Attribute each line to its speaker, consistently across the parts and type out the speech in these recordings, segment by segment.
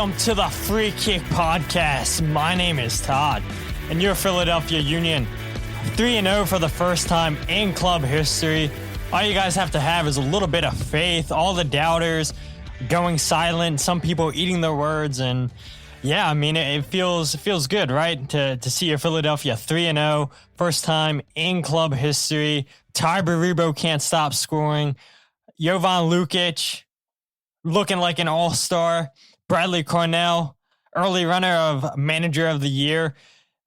Speaker 1: Welcome to the Free Kick Podcast. My name is Todd, and your Philadelphia Union 3-0 for the first time in club history. All you guys have to have is a little bit of faith. All the doubters going silent, some people eating their words, and yeah, I mean, it feels good, right? To see your Philadelphia 3-0, first time in club history. Tai Baribo can't stop scoring. Jovan Lukić looking like an all-star. Bradley Carnell, early runner of Manager of the Year.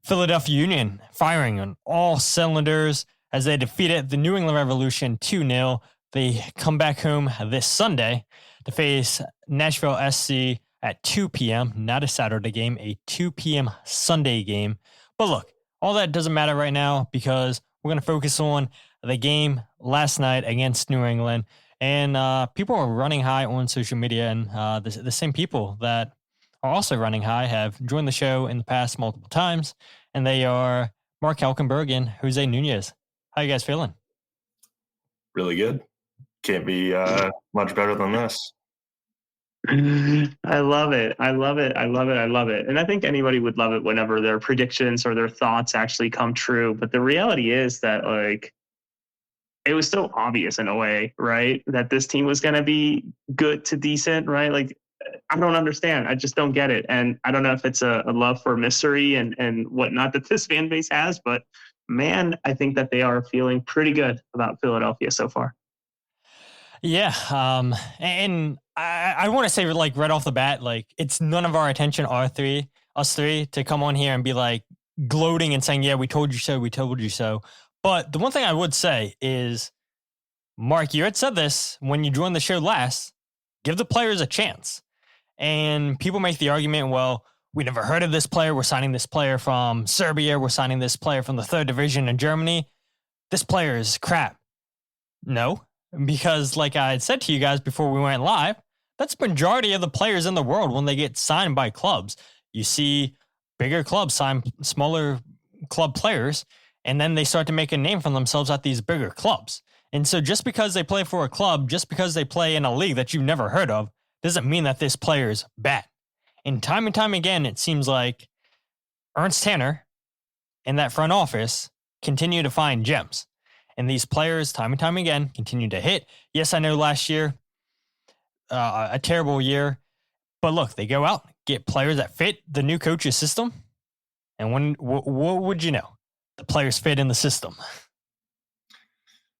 Speaker 1: Philadelphia Union firing on all cylinders as they defeated the New England Revolution 2-0. They come back home this Sunday to face Nashville SC at 2 p.m. Not a Saturday game, a 2 p.m. Sunday game. But look, all that doesn't matter right now because we're going to focus on the game last night against New England. And people are running high on social media, and the same people that are also running high have joined the show in the past multiple times, and they are Mark Kelkenberg and José Nuñez. How you guys feeling?
Speaker 2: Really good. Can't be much better than this.
Speaker 3: I love it. And I think anybody would love it whenever their predictions or their thoughts actually come true. But the reality is that, like, it was so obvious in a way, right? That this team was going to be good to decent, right? Like, I don't understand. I just don't get it. And I don't know if it's a love for mystery and whatnot that this fan base has, but man, I think that they are feeling pretty good about Philadelphia so far.
Speaker 1: Yeah. And I want to say, like, right off the bat, like, it's none of our attention, us three, to come on here and be like gloating and saying, yeah, we told you so. But the one thing I would say is, Mark, you had said this when you joined the show last, give the players a chance. And people make the argument, well, we never heard of this player. We're signing this player from Serbia. We're signing this player from the third division in Germany. This player is crap. No, because like I had said to you guys before we went live, that's the majority of the players in the world when they get signed by clubs. You see bigger clubs sign smaller club players, and then they start to make a name for themselves at these bigger clubs. And so just because they play for a club, just because they play in a league that you've never heard of, doesn't mean that this player is bad. And time again, it seems like Ernst Tanner and that front office continue to find gems. And these players, time and time again, continue to hit. Yes, I know last year, a terrible year. But look, they go out, get players that fit the new coach's system. And what would you know? The players fit in the system.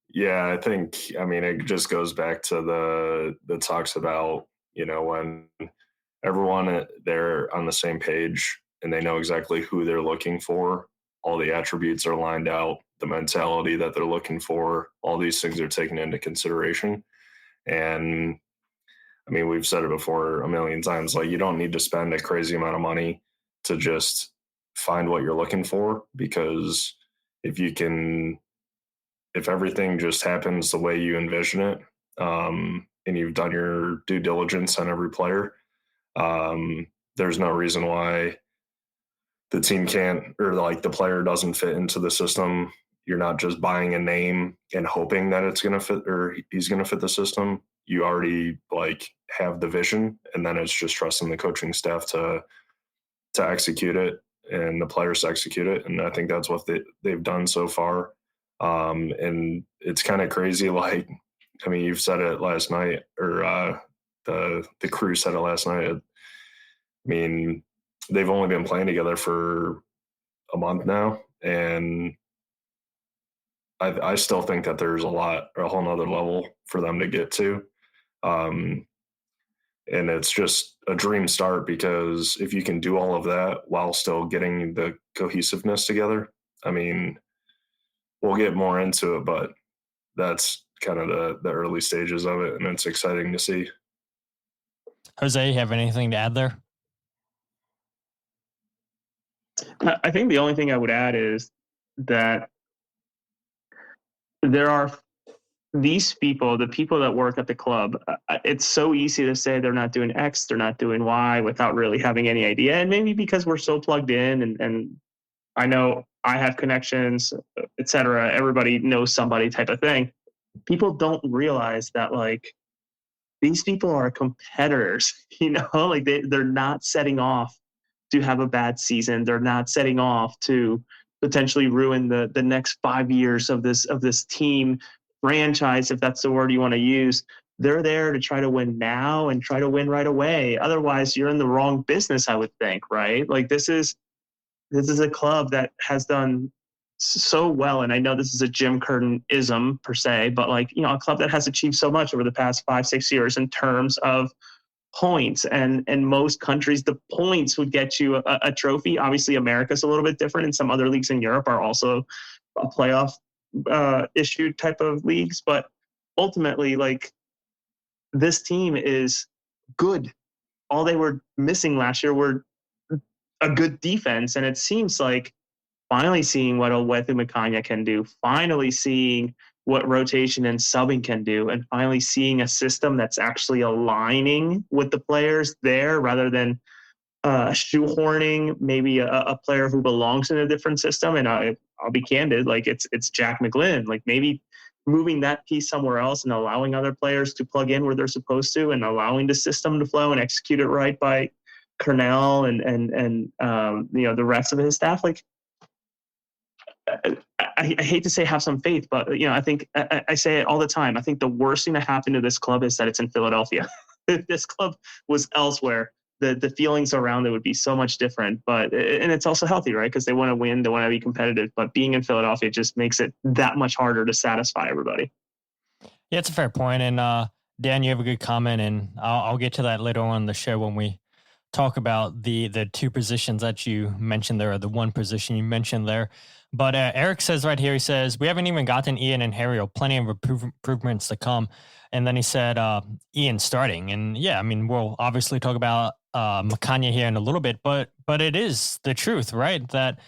Speaker 2: Yeah, I mean, it just goes back to the talks about, when everyone, they're on the same page and they know exactly who they're looking for. All the attributes are lined out, the mentality that they're looking for, all these things are taken into consideration. And I mean, we've said it before a million times, like, you don't need to spend a crazy amount of money to just find what you're looking for, because if everything just happens the way you envision it, and you've done your due diligence on every player, there's no reason why the team can't, or like the player doesn't fit into the system. You're not just buying a name and hoping that it's going to fit or he's going to fit the system. You already like have the vision, and then it's just trusting the coaching staff to execute it and the players to execute it. And I think that's what they've done so far. And it's kind of crazy. Like, I mean, you've said it last night, or the crew said it last night. I mean, they've only been playing together for a month now, and I still think that there's a whole nother level for them to get to. And it's just a dream start, because if you can do all of that while still getting the cohesiveness together, I mean, we'll get more into it, but that's kind of the early stages of it, and it's exciting to see.
Speaker 1: José, you have anything to add there?
Speaker 3: I think the only thing I would add is that there are these people, the people that work at the club. It's so easy to say they're not doing X, they're not doing Y without really having any idea. And maybe because we're so plugged in, and I know I have connections, etc. Everybody knows somebody type of thing. People don't realize that, like, these people are competitors, like they're not setting off to have a bad season. They're not setting off to potentially ruin the next 5 years of this team franchise, if that's the word you want to use. They're there to try to win now and try to win right away. Otherwise, you're in the wrong business, I would think, right? Like this is a club that has done so well. And I know this is a Jim Curtin-ism per se, but like, a club that has achieved so much over the past 5-6 years in terms of points, and most countries, the points would get you a trophy. Obviously, America's a little bit different, and some other leagues in Europe are also a playoff issue type of leagues. But ultimately, like, this team is good. All they were missing last year were a good defense, and it seems like finally seeing what Owethu Makanya can do, finally seeing what rotation and subbing can do, and finally seeing a system that's actually aligning with the players there rather than shoehorning maybe a player who belongs in a different system. And I'll be candid, like it's Jack McGlynn. Like maybe moving that piece somewhere else and allowing other players to plug in where they're supposed to, and allowing the system to flow and execute it right by Carnell and the rest of his staff. Like, I hate to say have some faith, but I think I say it all the time. I think the worst thing to happen to this club is that it's in Philadelphia. If this club was elsewhere, the feelings around it would be so much different. But and it's also healthy, right? Because they want to win, they want to be competitive. But being in Philadelphia just makes it that much harder to satisfy everybody.
Speaker 1: Yeah, it's a fair point. And Dan, you have a good comment, and I'll get to that later on in the show when we talk about the two positions that you mentioned there, or the one position you mentioned there. But Eric says right here, he says, we haven't even gotten Ian and Harry, plenty of improvements to come. And then he said, Ian starting. And yeah, I mean, we'll obviously talk about Makanya here in a little bit, but it is the truth, right? That,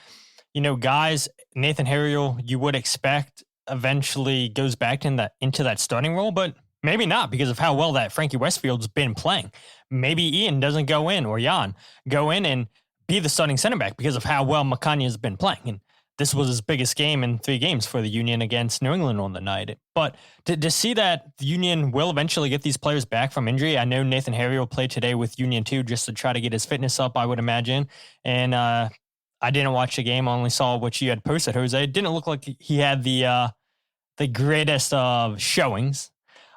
Speaker 1: guys, Nathan Harriel, you would expect eventually goes back into that starting role, but maybe not, because of how well that Frankie Westfield's been playing. Maybe Ian doesn't go in, or Jan go in and be the starting center back because of how well Makanya has been playing. And this was his biggest game in 3 games for the Union against New England on the night. But to see that the Union will eventually get these players back from injury, I know Nathan Harry will play today with Union too, just to try to get his fitness up, I would imagine. And I didn't watch the game. I only saw what you had posted, Jose. It didn't look like he had the greatest of showings,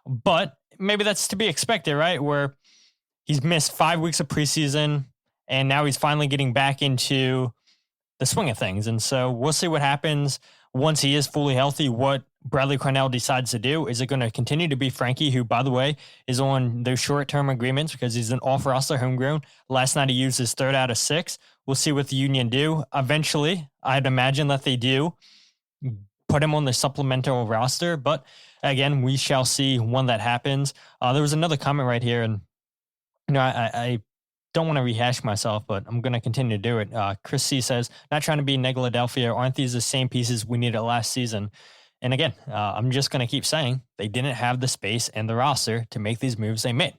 Speaker 1: but maybe that's to be expected, right? Where he's missed 5 weeks of preseason, and now he's finally getting back into the swing of things. And so we'll see what happens once he is fully healthy, what Bradley Carnell decides to do. Is it going to continue to be Frankie, who, by the way, is on those short-term agreements because he's an off-roster homegrown? Last night he used his 3rd out of 6. We'll see what the Union do. Eventually, I'd imagine that they do put him on the supplemental roster. But again, we shall see when that happens. There was another comment right here, and I don't want to rehash myself, but I'm going to continue to do it. Chris C says, not trying to be Negladelphia. Aren't these the same pieces we needed last season? And again, I'm just going to keep saying they didn't have the space and the roster to make these moves they made.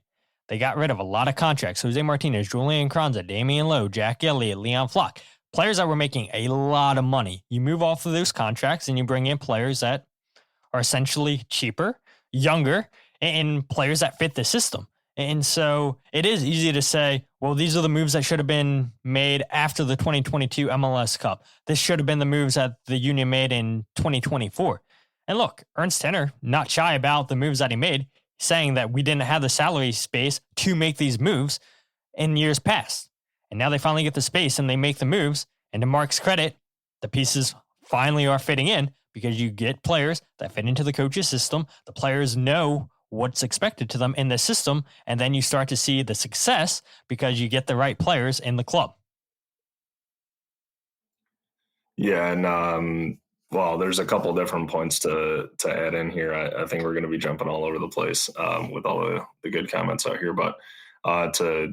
Speaker 1: They got rid of a lot of contracts. Jose Martinez, Julian Kranza, Damian Lowe, Jack Elliott, Leon Flock. Players that were making a lot of money. You move off of those contracts and you bring in players that are essentially cheaper, younger, and players that fit the system. And so it is easy to say, well, these are the moves that should have been made after the 2022 MLS Cup. This should have been the moves that the Union made in 2024. And look, Ernst Tenner, not shy about the moves that he made, saying that we didn't have the salary space to make these moves in years past. And now they finally get the space and they make the moves. And to Mark's credit, the pieces finally are fitting in because you get players that fit into the coach's system. The players know what's expected to them in the system, and then you start to see the success because you get the right players in the club.
Speaker 2: Yeah, and well, there's a couple different points to add in here. I think we're going to be jumping all over the place with all the good comments out here, but to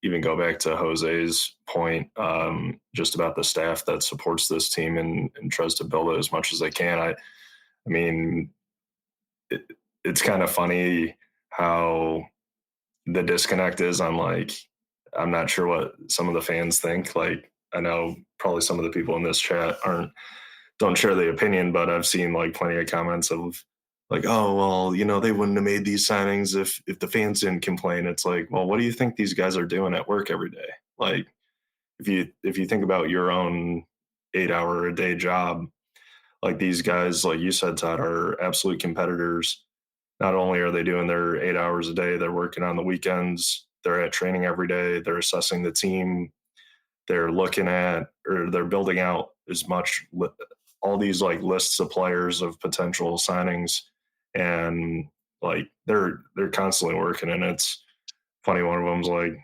Speaker 2: even go back to Jose's point just about the staff that supports this team and tries to build it as much as they can. I mean, it's kind of funny how the disconnect is. I'm not sure what some of the fans think. Like, I know probably some of the people in this chat don't share the opinion, but I've seen like plenty of comments of like, oh, well, you know, they wouldn't have made these signings if the fans didn't complain. It's like, well, what do you think these guys are doing at work every day? Like, if you think about your own 8-hour a day job, like these guys, like you said, Todd, are absolute competitors. Not only are they doing their 8 hours a day, they're working on the weekends, they're at training every day, they're assessing the team, they're looking at, or they're building out as much, all these like lists of players of potential signings. And like they're constantly working. And it's funny, one of them's like,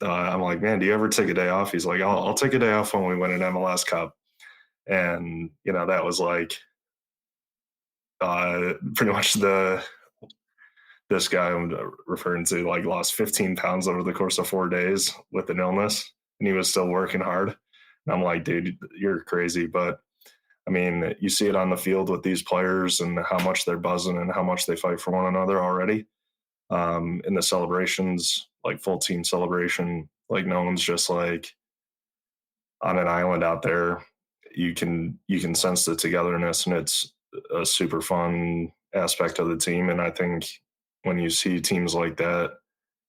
Speaker 2: I'm like, man, do you ever take a day off? He's like, I'll take a day off when we win an MLS Cup. And, you know, that was like pretty much this guy I'm referring to, like, lost 15 pounds over the course of 4 days with an illness, and he was still working hard. And I'm like, dude, you're crazy. But I mean, you see it on the field with these players and how much they're buzzing and how much they fight for one another already. In the celebrations, like full team celebration, like no one's just like on an island out there. You can sense the togetherness, and it's a super fun aspect of the team. And I think when you see teams like that,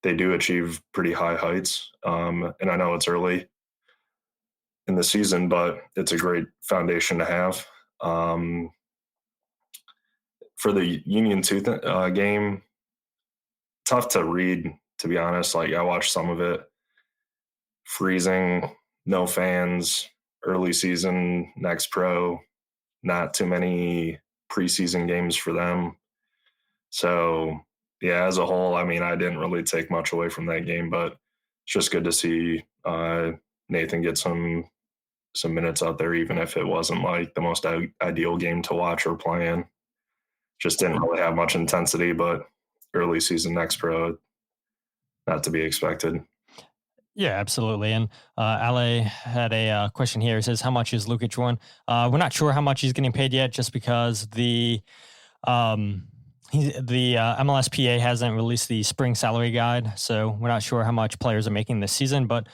Speaker 2: they do achieve pretty high heights. And I know it's early in the season, but it's a great foundation to have. For the Union 2 game, tough to read, to be honest. Like, I watched some of it. Freezing, no fans, early season, next pro, not too many preseason games for them. So, yeah, as a whole, I mean, I didn't really take much away from that game, but it's just good to see Nathan get some minutes out there, even if it wasn't like the most ideal game to watch or play in. Just didn't really have much intensity, but early season next pro, not to be expected.
Speaker 1: Yeah, absolutely. And Ale had a question here. It says, how much is Lukić won? We're not sure how much he's getting paid yet, just because the MLSPA hasn't released the spring salary guide, so we're not sure how much players are making this season. But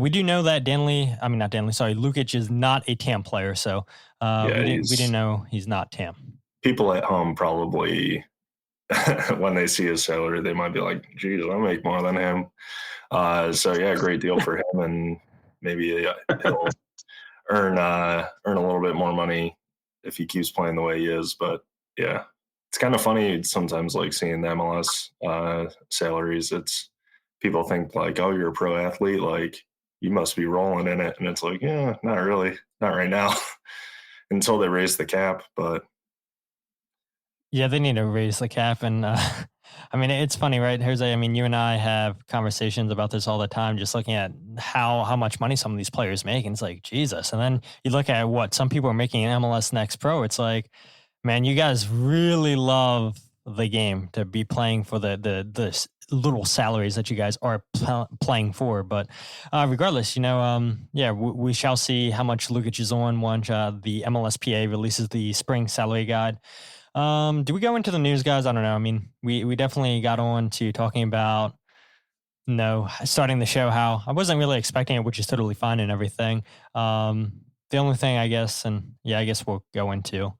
Speaker 1: we do know that Lukić is not a TAM player, so we didn't know he's not TAM.
Speaker 2: People at home probably, when they see his salary, they might be like, geez, I make more than him. So yeah, great deal for him, and maybe he'll earn a little bit more money if he keeps playing the way he is. But yeah, it's kind of funny sometimes, like seeing the MLS salaries. It's, people think like, oh, you're a pro athlete, like you must be rolling in it, and it's like, yeah, not really, not right now, until they raise the cap. But
Speaker 1: yeah, they need to raise the cap. And I mean, it's funny, right, Jose? I mean, you and I have conversations about this all the time, just looking at how much money some of these players make. And it's like, Jesus. And then you look at what some people are making in MLS Next Pro. It's like, man, you guys really love the game to be playing for the little salaries that you guys are playing for. But regardless, we shall see how much Lukić is on once the MLSPA releases the spring salary guide. Do we go into the news, guys? I don't know. I mean, we definitely got on to talking about, starting the show, how I wasn't really expecting it, which is totally fine and everything. The only thing, I guess we'll go into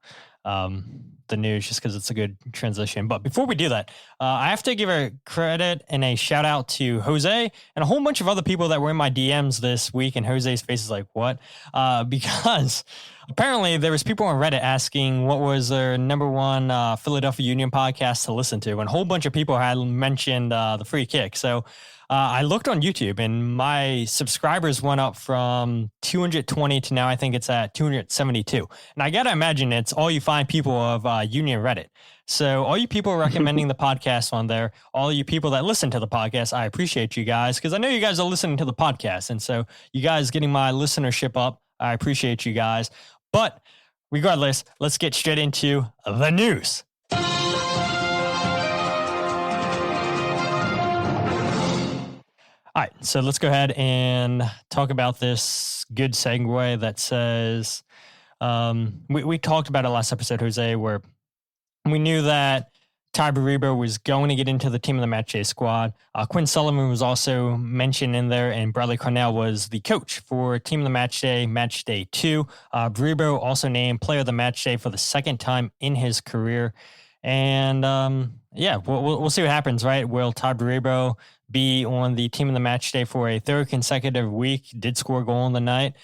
Speaker 1: the news just because it's a good transition. But before we do that, I have to give a credit and a shout out to Jose and a whole bunch of other people that were in my DMs this week. And Jose's face is like, what? Because apparently there was people on Reddit asking what was their number one Philadelphia Union podcast to listen to. And a whole bunch of people had mentioned the Free Kick. So I looked on YouTube and my subscribers went up from 220 to now I think it's at 272. And I got to imagine it's all you find people of Union Reddit. So all you people recommending the podcast on there, all you people that listen to the podcast, I appreciate you guys, because I know you guys are listening to the podcast. And so you guys getting my listenership up, I appreciate you guys. But regardless, let's get straight into the news. All right, so let's go ahead and talk about this good segue that says, we talked about it last episode, Jose, where we knew that Tai Baribo was going to get into the team of the Matchday squad. Quinn Sullivan was also mentioned in there, and Bradley Carnell was the coach for team of the Matchday 2. Baribo also named player of the Matchday for the second time in his career. And yeah, we'll see what happens, right? Will Tai Baribo be on the team of the match day for a third consecutive week? Did score a goal in the night.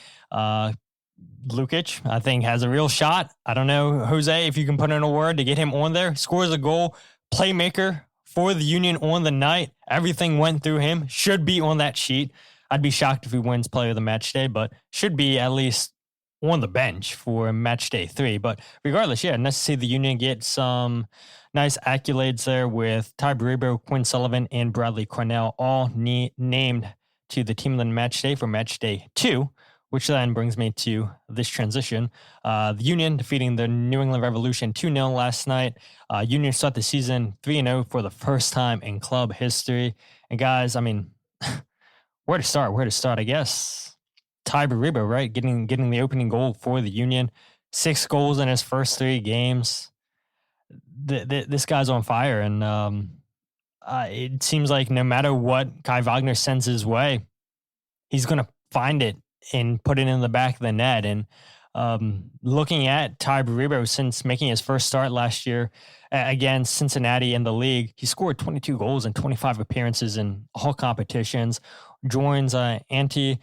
Speaker 1: Lukić, I think, has a real shot. I don't know, José, if you can put in a word to get him on there. Scores a goal, playmaker for the Union on the night. Everything went through him. Should be on that sheet. I'd be shocked if he wins player of the match day, but should be at least on the bench for match day 3. But regardless, yeah, nice to see the Union get some nice accolades there with Tai Baribo, Quinn, Sullivan, and Bradley Carnell all named to the team of the match day for match day 2, which then brings me to this transition. The Union defeating the New England Revolution 2-0 last night. Union start the season 3-0 for the first time in club history. And guys, I mean, where to start? I guess Tai Baribo, right? Getting the opening goal for the Union. 6 goals in his first 3 games. This guy's on fire. And it seems like no matter what Kai Wagner sends his way, he's going to find it and put it in the back of the net. And looking at Tai Baribo since making his first start last year against Cincinnati in the league, he scored 22 goals in 25 appearances in all competitions. Joins Ante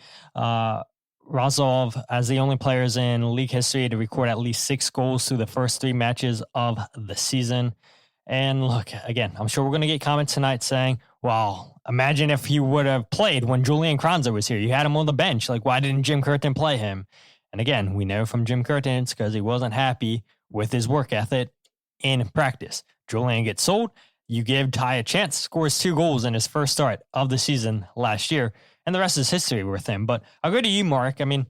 Speaker 1: Razov as the only players in league history to record at least 6 goals through the first 3 matches of the season. And look, again, I'm sure we're going to get comments tonight saying, well, imagine if he would have played when Julian Kranza was here. You had him on the bench. Like, why didn't Jim Curtin play him? And again, we know from Jim Curtin, it's because he wasn't happy with his work ethic in practice. Julian gets sold. You give Tai a chance, scores 2 goals in his first start of the season last year, and the rest is history with him. But I'll go to you, Mark. I mean,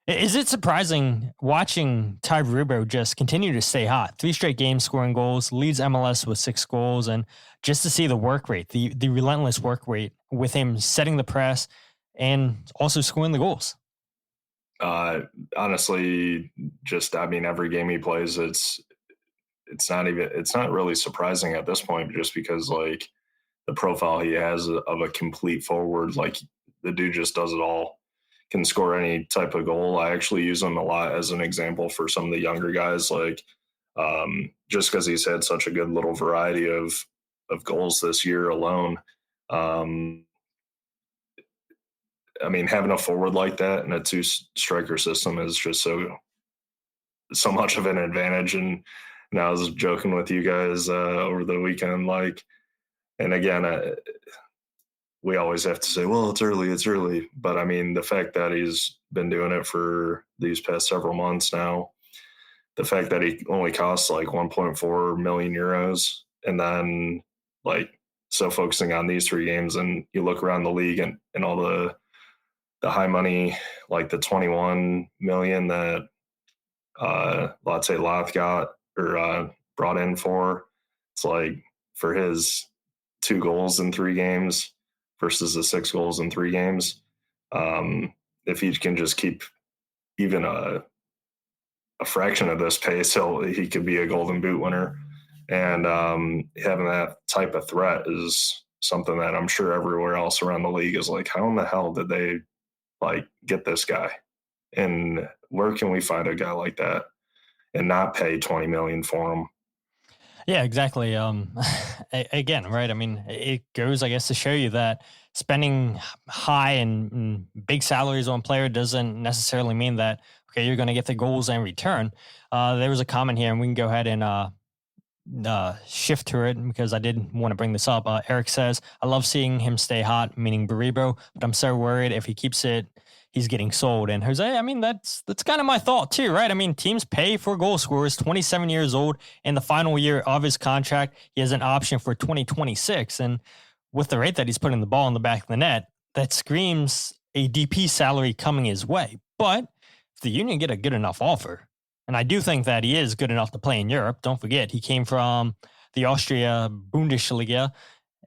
Speaker 1: is it surprising watching Tai Baribo just continue to stay hot? 3 straight games scoring goals, leads MLS with 6 goals, and just to see the work rate, the relentless work rate with him setting the press and also scoring the goals.
Speaker 2: Honestly, just, I mean, every game he plays, it's not really surprising at this point, just because like the profile he has of a complete forward, like the dude just does it all. Can score any type of goal. I actually use him a lot as an example for some of the younger guys, like just because he's had such a good little variety of goals this year alone. I mean, having a forward like that in a 2-striker system is just so much of an advantage. And I was joking with you guys over the weekend, like, and again, we always have to say, well, it's early. But I mean, the fact that he's been doing it for these past several months now, the fact that he only costs like 1.4 million euros, and then like, so focusing on these 3 games, and you look around the league and all the high money, like the 21 million that let's say Lath got or brought in for, it's like for his 2 goals in 3 games versus the 6 goals in 3 games. If he can just keep even a fraction of this pace, he could be a Golden Boot winner. And having that type of threat is something that I'm sure everywhere else around the league is like, how in the hell did they like get this guy? And where can we find a guy like that and not pay 20 million for him?
Speaker 1: Yeah, exactly. Again, right? I mean, it goes, I guess, to show you that spending high and big salaries on player doesn't necessarily mean that, okay, you're going to get the goals in return. There was a comment here, and we can go ahead and shift to it because I did want to bring this up. Eric says, I love seeing him stay hot, meaning Baribo, but I'm so worried if he keeps it, he's getting sold. And José, I mean, that's kind of my thought too, right? I mean, teams pay for goal scorers. 27 years old in the final year of his contract. He has an option for 2026. And with the rate that he's putting the ball in the back of the net, that screams a DP salary coming his way. But if the Union get a good enough offer, and I do think that he is good enough to play in Europe. Don't forget, he came from the Austria Bundesliga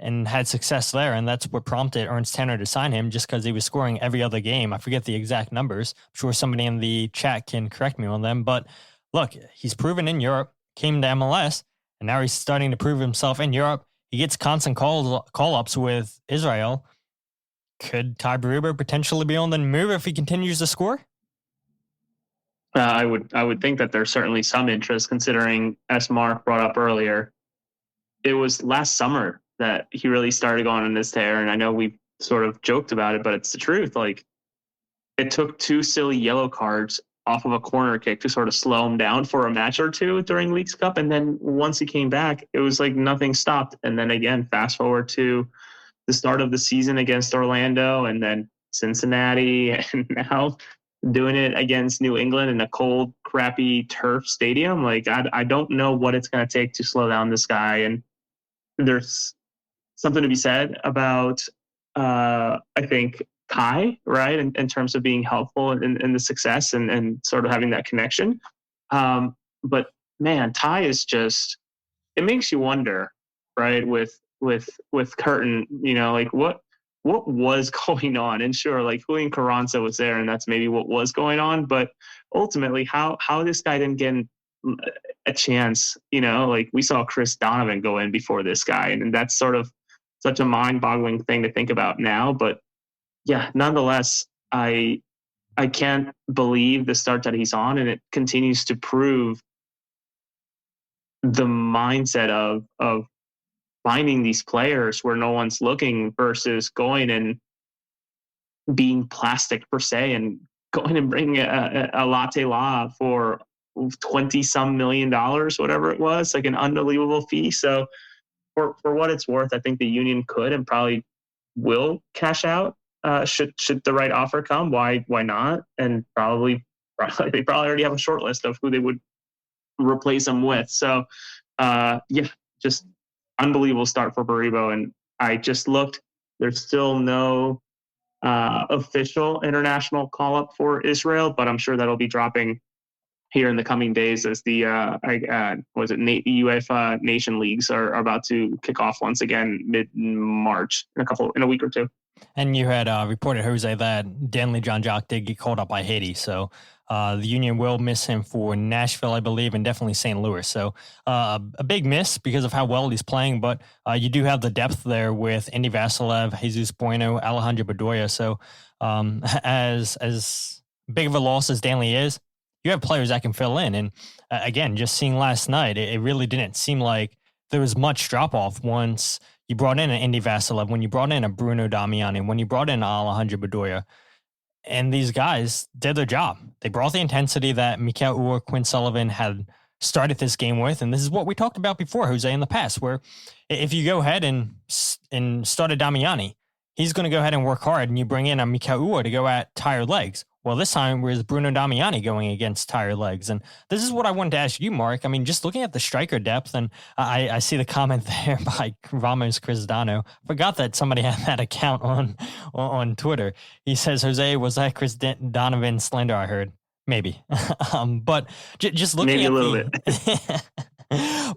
Speaker 1: and had success there. And that's what prompted Ernst Tanner to sign him, just because he was scoring every other game. I forget the exact numbers. I'm sure somebody in the chat can correct me on them. But look, he's proven in Europe, came to MLS, and now he's starting to prove himself in Europe. He gets constant call-ups with Israel. Could Tai Baribo potentially be on the move if he continues to score?
Speaker 3: I would think that there's certainly some interest, considering, as Mark brought up earlier, it was last summer that he really started going on this tear. And I know we sort of joked about it, but it's the truth. Like, it took 2 silly yellow cards off of a corner kick to sort of slow him down for a match or two during Leagues Cup. And then once he came back, it was like nothing stopped. And then again, fast forward to the start of the season against Orlando, and then Cincinnati, and now doing it against New England in a cold, crappy turf stadium. Like, I don't know what it's going to take to slow down this guy. And there's something to be said about, I think, Kai, right, in terms of being helpful in the success and sort of having that connection. But man, Tai is just, it makes you wonder, right, with Curtin, like what was going on. And sure, like Julian Carranza was there, and that's maybe what was going on, but ultimately how this guy didn't get a chance, like we saw Chris Donovan go in before this guy, and that's sort of such a mind-boggling thing to think about now. But yeah, nonetheless, I can't believe the start that he's on, and it continues to prove the mindset of finding these players where no one's looking versus going and being plastic per se and going and bringing a latte law for 20 some $1 million, whatever it was, like an unbelievable fee. So for what it's worth, I think the Union could and probably will cash out. Should the right offer come, why not? And probably they already have a short list of who they would replace him with. So just unbelievable start for Baribo. And I just looked, there's still no official international call up for Israel, but I'm sure that'll be dropping here in the coming days as the UEFA Nation Leagues are about to kick off once again mid-March in a week or two.
Speaker 1: And you had reported, Jose, that Danley Jacques did get called up by Haiti. So the Union will miss him for Nashville, I believe, and definitely St. Louis. So a big miss because of how well he's playing. But you do have the depth there with Andy Vasilev, Jesus Bueno, Alejandro Bedoya. So as big of a loss as Danley is, you have players that can fill in. And again, just seeing last night, it really didn't seem like there was much drop-off once you brought in an Andy Vasilev, when you brought in a Bruno Damiani, when you brought in Alejandro Bedoya, and these guys did their job. They brought the intensity that Mikel or Quinn Sullivan had started this game with, and this is what we talked about before, Jose, in the past, where if you go ahead and start a Damiani, he's going to go ahead and work hard, and you bring in a Mikel to go at tired legs. Well, this time was Bruno Damiani going against tired legs. And this is what I wanted to ask you, Mark. I mean, just looking at the striker depth, and I see the comment there by Ramos Cristiano. Forgot that somebody had that account on Twitter. He says, Jose, was that Chris Donovan slander I heard? Maybe. But just looking
Speaker 3: maybe
Speaker 1: at
Speaker 3: a little bit.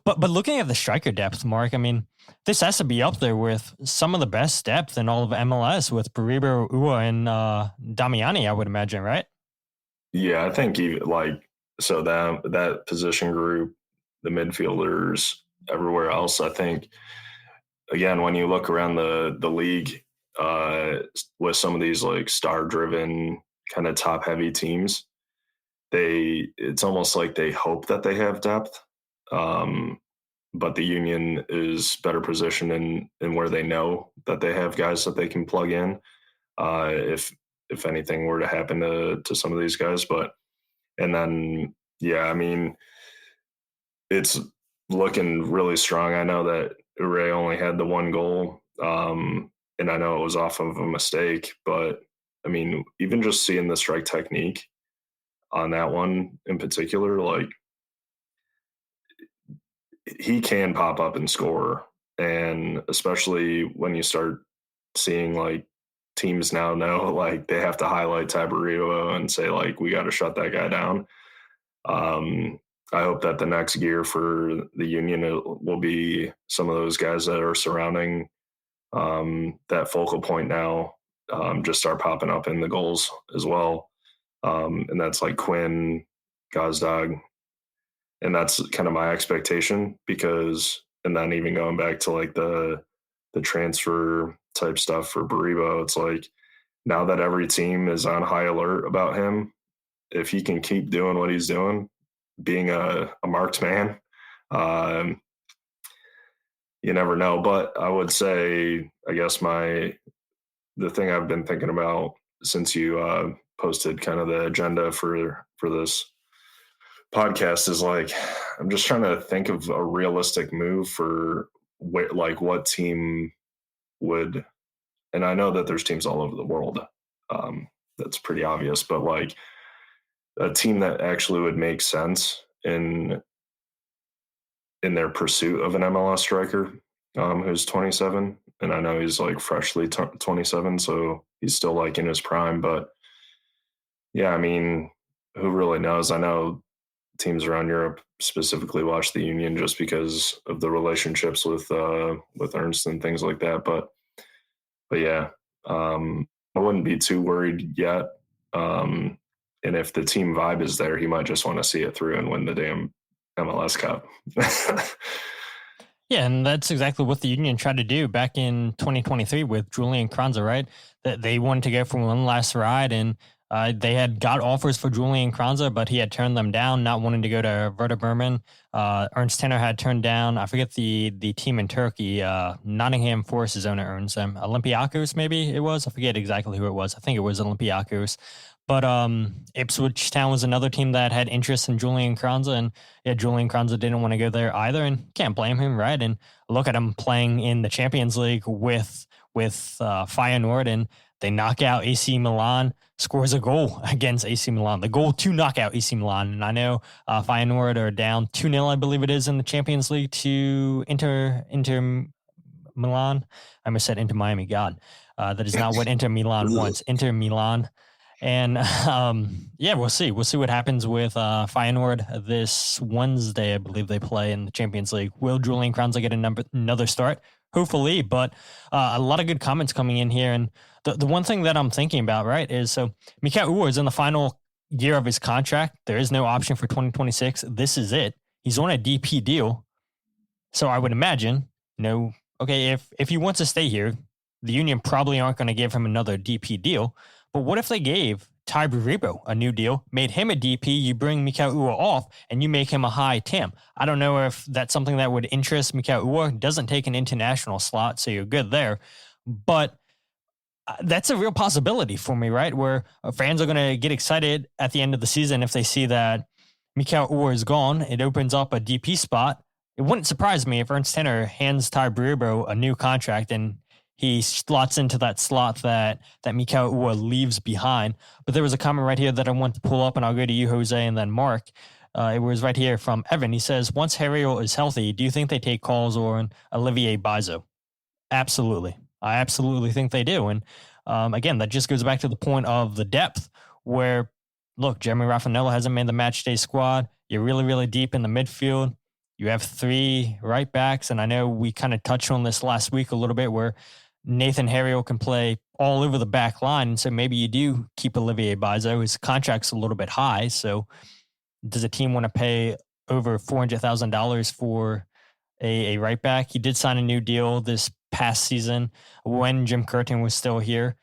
Speaker 1: But looking at the striker depth, Mark, I mean, this has to be up there with some of the best depth in all of MLS with Baribo, Ua, and Damiani, I would imagine, right?
Speaker 2: Yeah, I think so that position group, the midfielders, everywhere else, I think, again, when you look around the league with some of these like star-driven kind of top-heavy teams, it's almost like they hope that they have depth. But the Union is better positioned in where they know that they have guys that they can plug in if anything were to happen to some of these guys. And then, yeah, I mean, it's looking really strong. I know that Ure only had the one goal, and I know it was off of a mistake, but I mean, even just seeing the strike technique on that one in particular, like, he can pop up and score. And especially when you start seeing like teams now know like they have to highlight Tai Baribo and say like, we got to shut that guy down. I hope that the next gear for the Union will be some of those guys that are surrounding that focal point now just start popping up in the goals as well. And that's like Quinn, Gazdag. And that's kind of my expectation and then even going back to like the transfer type stuff for Baribo, it's like now that every team is on high alert about him, if he can keep doing what he's doing, being a marksman, you never know. But I would say, I guess the thing I've been thinking about since you posted kind of the agenda for this podcast is like, I'm just trying to think of a realistic move for what team would, and I know that there's teams all over the world. That's pretty obvious, but like a team that actually would make sense in their pursuit of an MLS striker who's 27. And I know he's like freshly 27, so he's still like in his prime. But yeah, I mean, who really knows? I know teams around Europe specifically watch the Union just because of the relationships with Ernst and things like that. But yeah, I wouldn't be too worried yet. And if the team vibe is there, he might just want to see it through and win the damn MLS Cup.
Speaker 1: Yeah, and that's exactly what the Union tried to do back in 2023 with Julian Kranza, right? That they wanted to go for one last ride, and they had got offers for Julian Kranza, but he had turned them down, not wanting to go to Werder Bremen. Ernst Tanner had turned down, I forget the team in Turkey, Nottingham Forest's owner owns them. Olympiacos, maybe it was. I forget exactly who it was. I think it was Olympiacos. But Ipswich Town was another team that had interest in Julian Kranza, and yeah, Julian Kranza didn't want to go there either, and can't blame him, right? And look at him playing in the Champions League with Feyenoord, and they knock out AC Milan, scores a goal against AC Milan, the goal to knock out AC Milan. And I know Feyenoord are down 2-0, I believe it is, in the Champions League to Inter Milan. I almost said Inter Miami. God, that is not what Inter Milan wants. Inter Milan. And yeah, we'll see. We'll see what happens with Feyenoord this Wednesday. I believe they play in the Champions League. Will Julian Kranza get another start? Hopefully, but a lot of good comments coming in here. And the one thing that I'm thinking about, right, is so Mikel Uhre is in the final year of his contract. There is no option for 2026. This is it. He's on a DP deal. So I would imagine, okay, if he wants to stay here, the Union probably aren't going to give him another DP deal. But what if they gave Tai Baribo a new deal, made him a DP, you bring Mikel Uhre off, and you make him a high TAM? I don't know if that's something that would interest Mikel Uhre. Doesn't take an international slot, so you're good there. But that's a real possibility for me, right? Where fans are going to get excited at the end of the season if they see that Mikel Uhre is gone. It opens up a DP spot. It wouldn't surprise me if Ernst Tanner hands Tai Baribo a new contract and he slots into that slot that Mikel Uhre leaves behind. But there was a comment right here that I want to pull up, and I'll go to you, Jose, and then Mark. It was right here from Evan. He says, once Harriel is healthy, do you think they take calls on Olivier Mbaizo? Absolutely. I absolutely think they do. And again, that just goes back to the point of the depth where, look, Jeremy Raffanello hasn't made the matchday squad. You're really, really deep in the midfield. You have 3 right backs, and I know we kind of touched on this last week a little bit where Nathan Harriel can play all over the back line. And so maybe you do keep Olivier Mbaizo. His contract's a little bit high. So does a team want to pay over $400,000 for a right back? He did sign a new deal this past season when Jim Curtin was still here.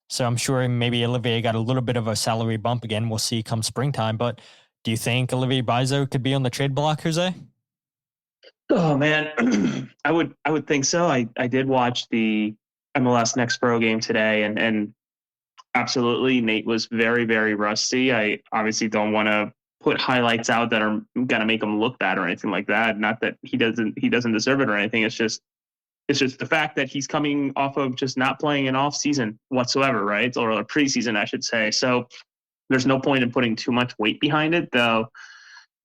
Speaker 1: So I'm sure maybe Olivier got a little bit of a salary bump again. We'll see come springtime. But do you think Olivier Mbaizo could be on the trade block, Jose?
Speaker 3: Oh man, I would think so. I did watch the MLS Next Pro game today, and absolutely, Nate was very, very rusty. I obviously don't want to put highlights out that are gonna make him look bad or anything like that. Not that he doesn't deserve it or anything. It's just the fact that he's coming off of just not playing an off season whatsoever, right? Or a preseason, I should say. So there's no point in putting too much weight behind it, though.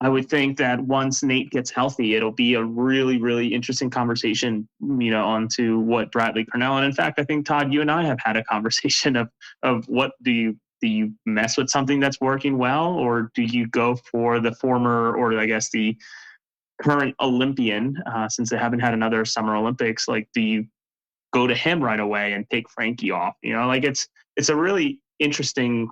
Speaker 3: I would think that once Nate gets healthy, it'll be a really, really interesting conversation, onto what Bradley Carnell. And in fact, I think, Todd, you and I have had a conversation of what do you mess with something that's working well, or do you go for the former, or I guess the current Olympian, since they haven't had another Summer Olympics? Like, do you go to him right away and take Frankie off? It's a really interesting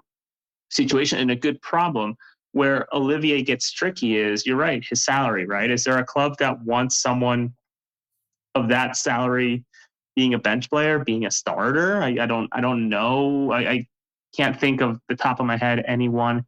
Speaker 3: situation and a good problem. Where Olivier gets tricky is, you're right, his salary, right? Is there a club that wants someone of that salary being a bench player, being a starter? I don't know. I can't think of the top of my head anyone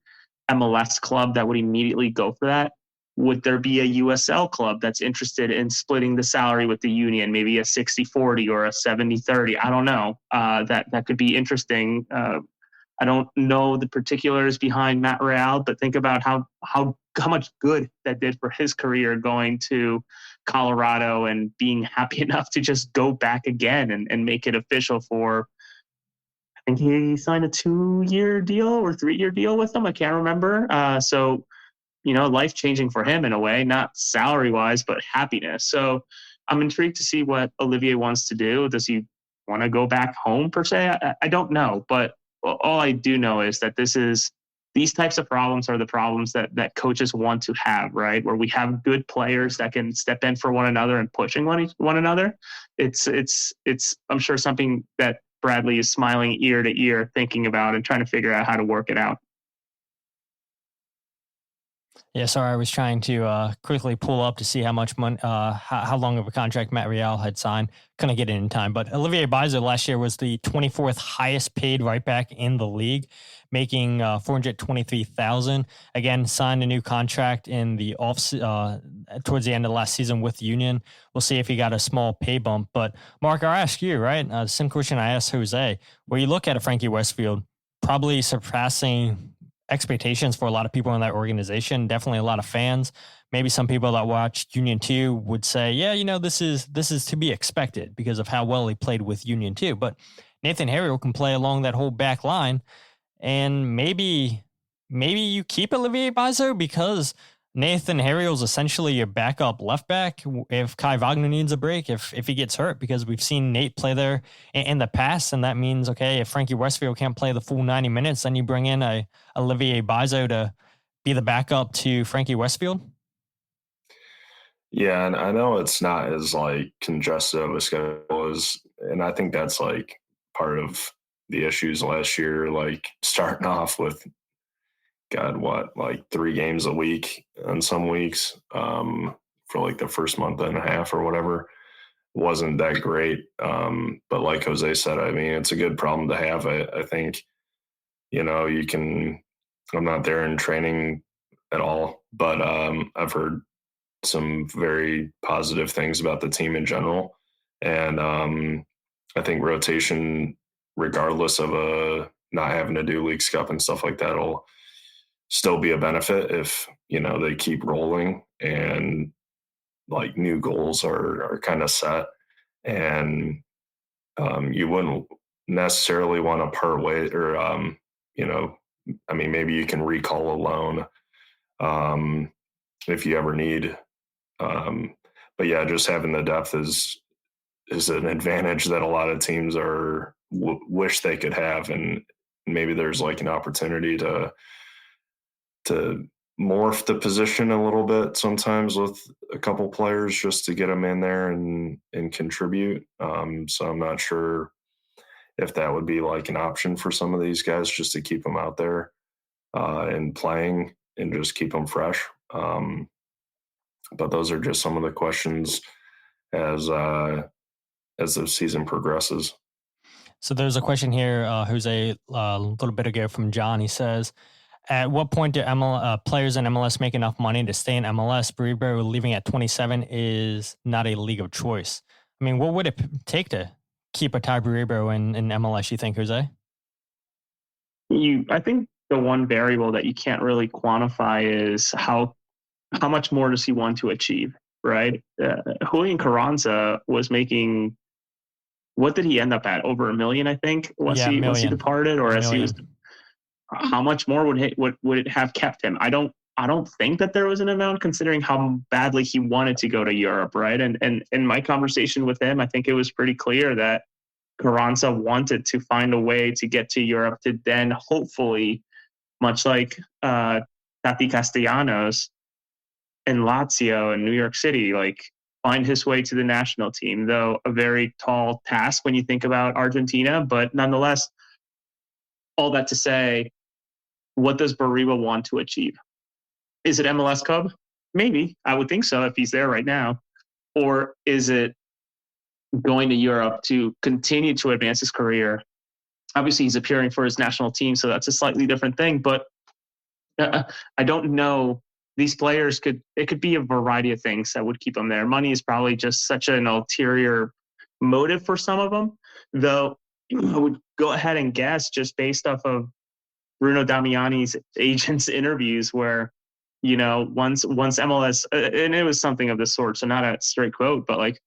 Speaker 3: MLS club that would immediately go for that? Would there be a USL club that's interested in splitting the salary with the union, maybe a 60-40 or a 70-30? I don't know. That could be interesting. I don't know the particulars behind Matt Real, but think about how much good that did for his career going to Colorado and being happy enough to just go back again and make it official for, I think he signed a 2-year deal or 3-year deal with them. I can't remember. So, life-changing for him in a way, not salary-wise, but happiness. So I'm intrigued to see what Olivier wants to do. Does he want to go back home per se? I don't know, but all I do know is that these types of problems are the problems that coaches want to have, right? Where we have good players that can step in for one another and pushing one another. It's I'm sure something that Bradley is smiling ear to ear thinking about and trying to figure out how to work it out.
Speaker 1: Yeah, sorry, I was trying to quickly pull up to see how much money, how long of a contract Matt Real had signed. Couldn't get it in time, but Olivier Mbaizo last year was the 24th highest paid right back in the league, making $423,000. Again, signed a new contract in the towards the end of last season with Union. We'll see if he got a small pay bump. But Mark, I'll ask you, right? The same question I asked Jose. Where you look at a Frankie Westfield, probably surpassing expectations for a lot of people in that organization, definitely a lot of fans. Maybe some people that watched Union 2 would say, yeah, this is to be expected because of how well he played with Union 2. But Nathan Harriel can play along that whole back line, and maybe you keep Olivier Mbaizo because Nathan Harriel is essentially your backup left back if Kai Wagner needs a break, if he gets hurt, because we've seen Nate play there in the past, and that means, okay, if Frankie Westfield can't play the full 90 minutes, then you bring in a Olivier Mbaizo to be the backup to Frankie Westfield.
Speaker 2: Yeah, and I know it's not as congested of a schedule as, and I think that's part of the issues last year, starting off with God, 3 games a week on some weeks for the first month and a half or whatever. Wasn't that great. But like Jose said, I mean, it's a good problem to have. I think, you can, I'm not there in training at all, but I've heard some very positive things about the team in general. And I think rotation, regardless of not having to do Leagues Cup and stuff like that, will still be a benefit if they keep rolling and new goals are kind of set, and you wouldn't necessarily want to part ways, or I mean, maybe you can recall a loan if you ever need, but yeah, just having the depth is an advantage that a lot of teams wish they could have, and maybe there's an opportunity to morph the position a little bit sometimes with a couple players just to get them in there and contribute. So I'm not sure if that would be an option for some of these guys, just to keep them out there and playing and just keep them fresh. But those are just some of the questions as the season progresses.
Speaker 1: So there's a question here, Jose, a little bit ago from John. He says, at what point do players in MLS make enough money to stay in MLS? Baribo leaving at 27 is not a league of choice. I mean, what would it take to keep a Tai Baribo in MLS, you think, Jose?
Speaker 3: I think the one variable that you can't really quantify is how much more does he want to achieve, right? Julian Carranza was making, what did he end up at? Over $1 million, I think, once he departed, or as he was. How much more would it have kept him? I don't think that there was an amount, considering how badly he wanted to go to Europe, right? And in my conversation with him, I think it was pretty clear that Carranza wanted to find a way to get to Europe to then hopefully, much like Tati Castellanos in Lazio and New York City, find his way to the national team, though a very tall task when you think about Argentina, but nonetheless, all that to say, what does Baribo want to achieve? Is it MLS Cup? Maybe. I would think so if he's there right now. Or is it going to Europe to continue to advance his career? Obviously, he's appearing for his national team, so that's a slightly different thing. But I don't know. These players it could be a variety of things that would keep them there. Money is probably just such an ulterior motive for some of them, though. I would go ahead and guess, just based off of Bruno Damiani's agent's interviews, where, once MLS, and it was something of the sort, so not a straight quote, but like,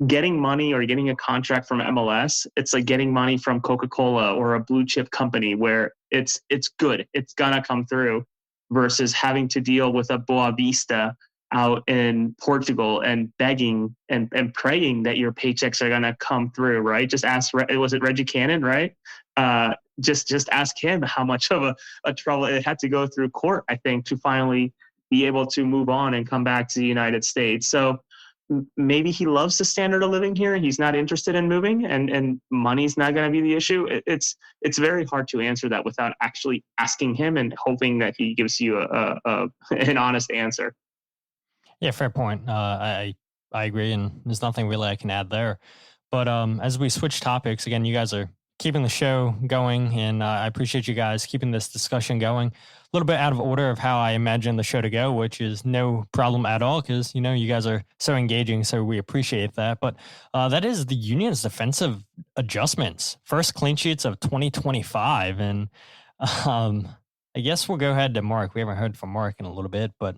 Speaker 3: getting money or getting a contract from MLS, it's like getting money from Coca-Cola or a blue chip company, where it's good, it's gonna come through, versus having to deal with a Boa Vista out in Portugal and begging and praying that your paychecks are gonna come through, right? Just ask, was it Reggie Cannon, right? Just ask him how much of a trouble it had to go through court, I think, to finally be able to move on and come back to the United States. So maybe he loves the standard of living here and he's not interested in moving, and money's not going to be the issue. It's very hard to answer that without actually asking him and hoping that he gives you an honest answer.
Speaker 1: Yeah, fair point. I agree, and there's nothing really I can add there. But as we switch topics again, you guys are keeping the show going, and I appreciate you guys keeping this discussion going. A little bit out of order of how I imagine the show to go, which is no problem at all, because you guys are so engaging, so we appreciate that. But that is the Union's defensive adjustments, first clean sheets of 2025, and I guess we'll go ahead to Mark. We haven't heard from Mark in a little bit, but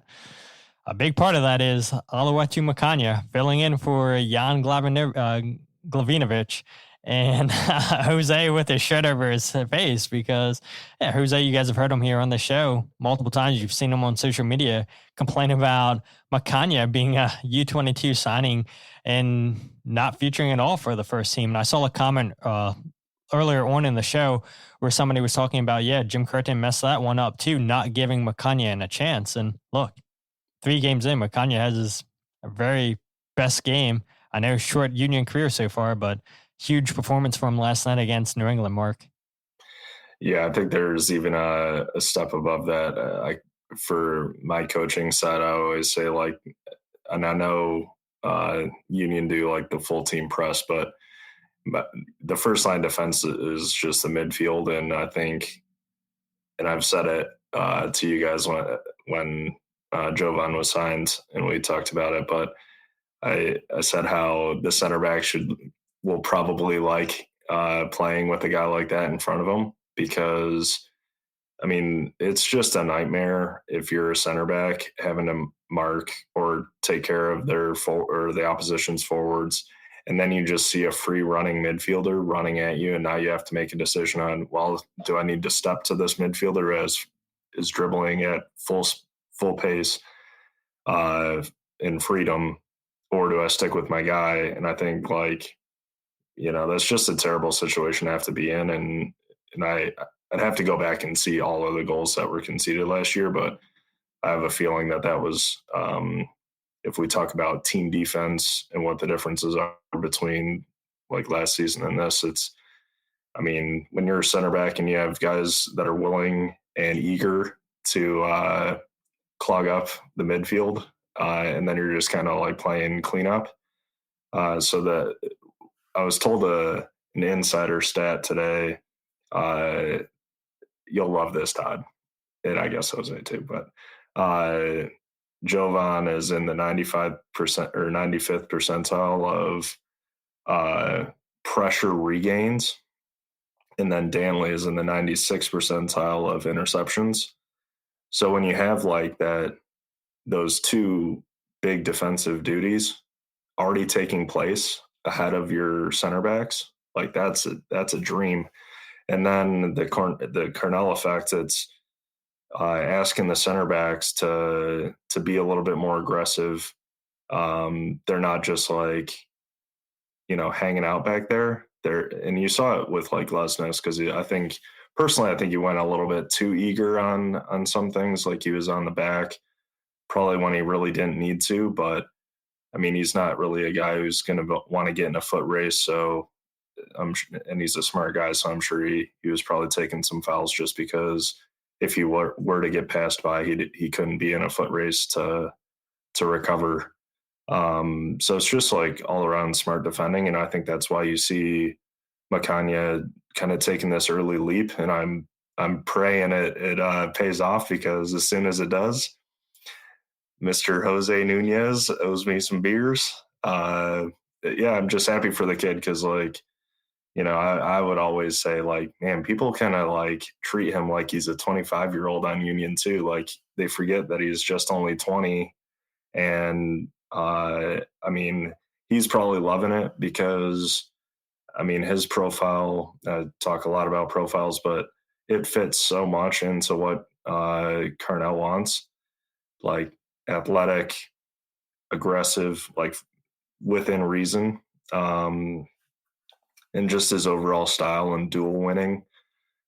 Speaker 1: a big part of that is Oluwatu Makanya filling in for Jan Glavinovic. And José with his shirt over his face, because José, you guys have heard him here on the show multiple times. You've seen him on social media complain about Makanya being a U22 signing and not featuring at all for the first team. And I saw a comment earlier on in the show where somebody was talking about, Jim Curtin messed that one up too, not giving Makanya a chance. And look, 3 games in, Makanya has his very best game. I know short Union career so far, but huge performance from last night against New England, Mark.
Speaker 2: Yeah, I think there's even a step above that. For my coaching side, I always say, like, and I know Union do like the full team press, but the first line defense is just the midfield. And I think, and I've said it to you guys when Jovan was signed and we talked about it, but I said how the center back will probably like playing with a guy like that in front of him, because, I mean, it's just a nightmare if you're a center back having to mark or take care of the opposition's forwards, and then you just see a free running midfielder running at you, and now you have to make a decision on, well, do I need to step to this midfielder as is dribbling at full pace in freedom, or do I stick with my guy? And I think, like, that's just a terrible situation to have to be in. And I'd have to go back and see all of the goals that were conceded last year, but I have a feeling that was, if we talk about team defense and what the differences are between like last season and this, when you're a center back and you have guys that are willing and eager to clog up the midfield, and then you're just kind of like playing cleanup. So that I was told an insider stat today. You'll love this, Todd, and I guess José too. But Jovan is in the 95% or 95th percentile of pressure regains, and then Danley is in the 96th percentile of interceptions. So when you have like that, those 2 big defensive duties already taking place ahead of your center backs, like that's a dream. And then the Carnell effect, it's asking the center backs to be a little bit more aggressive. They're not just like, hanging out back there. And you saw it with like Lesnes, because I think he went a little bit too eager on some things. Like he was on the back probably when he really didn't need to, but I mean, he's not really a guy who's going to want to get in a foot race. So and he's a smart guy, so I'm sure he was probably taking some fouls just because if he were to get passed by, he couldn't be in a foot race to recover. So it's just like all around smart defending, and I think that's why you see Makanya kind of taking this early leap. And I'm I'm praying it pays off, because as soon as it does, Mr. José Nuñez owes me some beers. Yeah, I'm just happy for the kid, because like, I would always say, like, man, people kind of like treat him like he's a 25-year-old on Union too. Like, they forget that he's just only 20. And I mean, he's probably loving it, because I mean, his profile, talk a lot about profiles, but it fits so much into what Carnell wants, like athletic, aggressive, like within reason. And just his overall style and dual winning.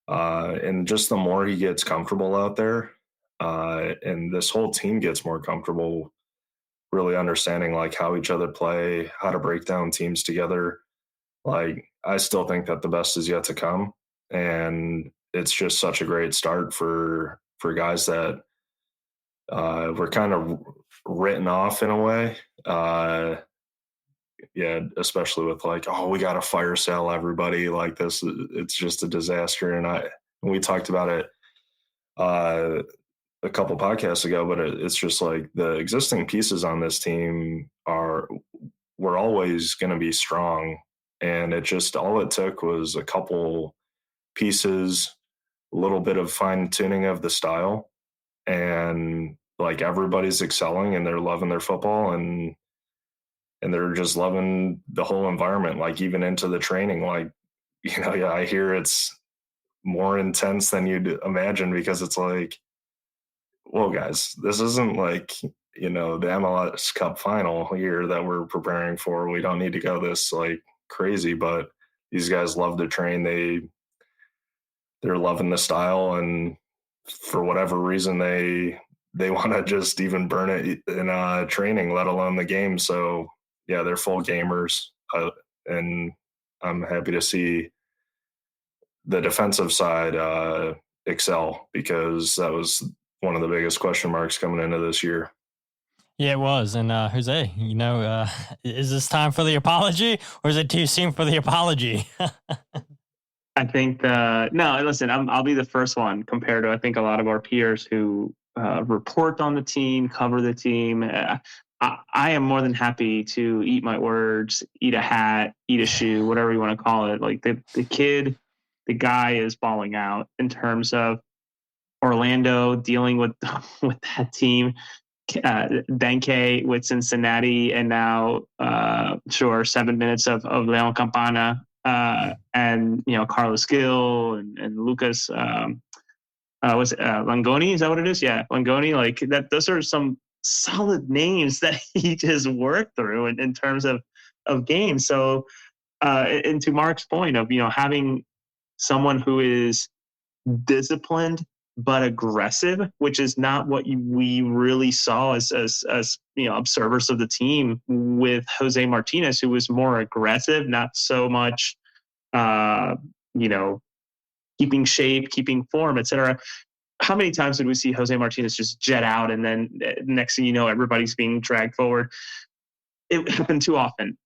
Speaker 2: And just the more he gets comfortable out there, and this whole team gets more comfortable, really understanding like how each other play, how to break down teams together. Like, I still think that the best is yet to come. And it's just such a great start for guys that were kind of written off in a way. Yeah, especially with like, oh, we got to fire sale everybody like this. It's just a disaster. And we talked about it a couple podcasts ago, but it's just like the existing pieces on this team were always going to be strong. And all it took was a couple pieces, a little bit of fine tuning of the style, and like everybody's excelling and they're loving their football, and they're just loving the whole environment, like even into the training. Like, yeah, I hear it's more intense than you'd imagine, because it's like, well, guys, this isn't like, the MLS Cup final here that we're preparing for. We don't need to go this like crazy, but these guys love to train. They're loving the style, and for whatever reason, they want to just even burn it in training, let alone the game. So yeah, they're full gamers, and I'm happy to see the defensive side excel, because that was one of the biggest question marks coming into this year.
Speaker 1: Yeah, it was. And Jose, is this time for the apology, or is it too soon for the apology?
Speaker 3: I think no. Listen, I'll be the first one compared to I think a lot of our peers who report on the team, cover the team. I am more than happy to eat my words, eat a hat, eat a shoe, whatever you want to call it. Like the guy is balling out in terms of Orlando dealing with that team, Benke with Cincinnati, and now 7 minutes of Leon Campana, and Carlos Gil and Lukić. Was it Langoni? Is that what it is? Yeah, Langoni. Like that. Those are some solid names that he just worked through in terms of games. So, and to Mark's point of having someone who is disciplined but aggressive, which is not what we really saw as observers of the team with José Martinez, who was more aggressive, not so much keeping shape, keeping form, etc. How many times did we see José Martinez just jet out, and then next thing you know, everybody's being dragged forward? It happened too often.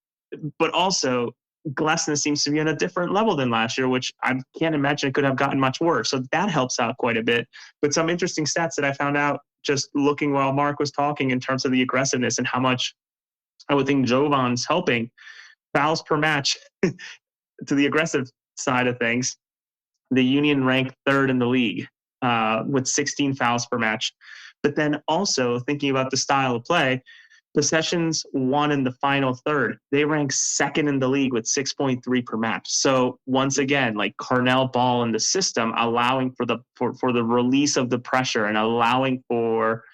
Speaker 3: But also, Glasnost seems to be on a different level than last year, which I can't imagine it could have gotten much worse. So that helps out quite a bit. But some interesting stats that I found out just looking while Mark was talking in terms of the aggressiveness and how much I would think Jovan's helping. Fouls per match to the aggressive side of things. The Union ranked third in the league with 16 fouls per match. But then also thinking about the style of play, possessions won in the final third. They rank second in the league with 6.3 per match. So once again, like Carnell ball in the system, allowing for the release of the pressure and allowing for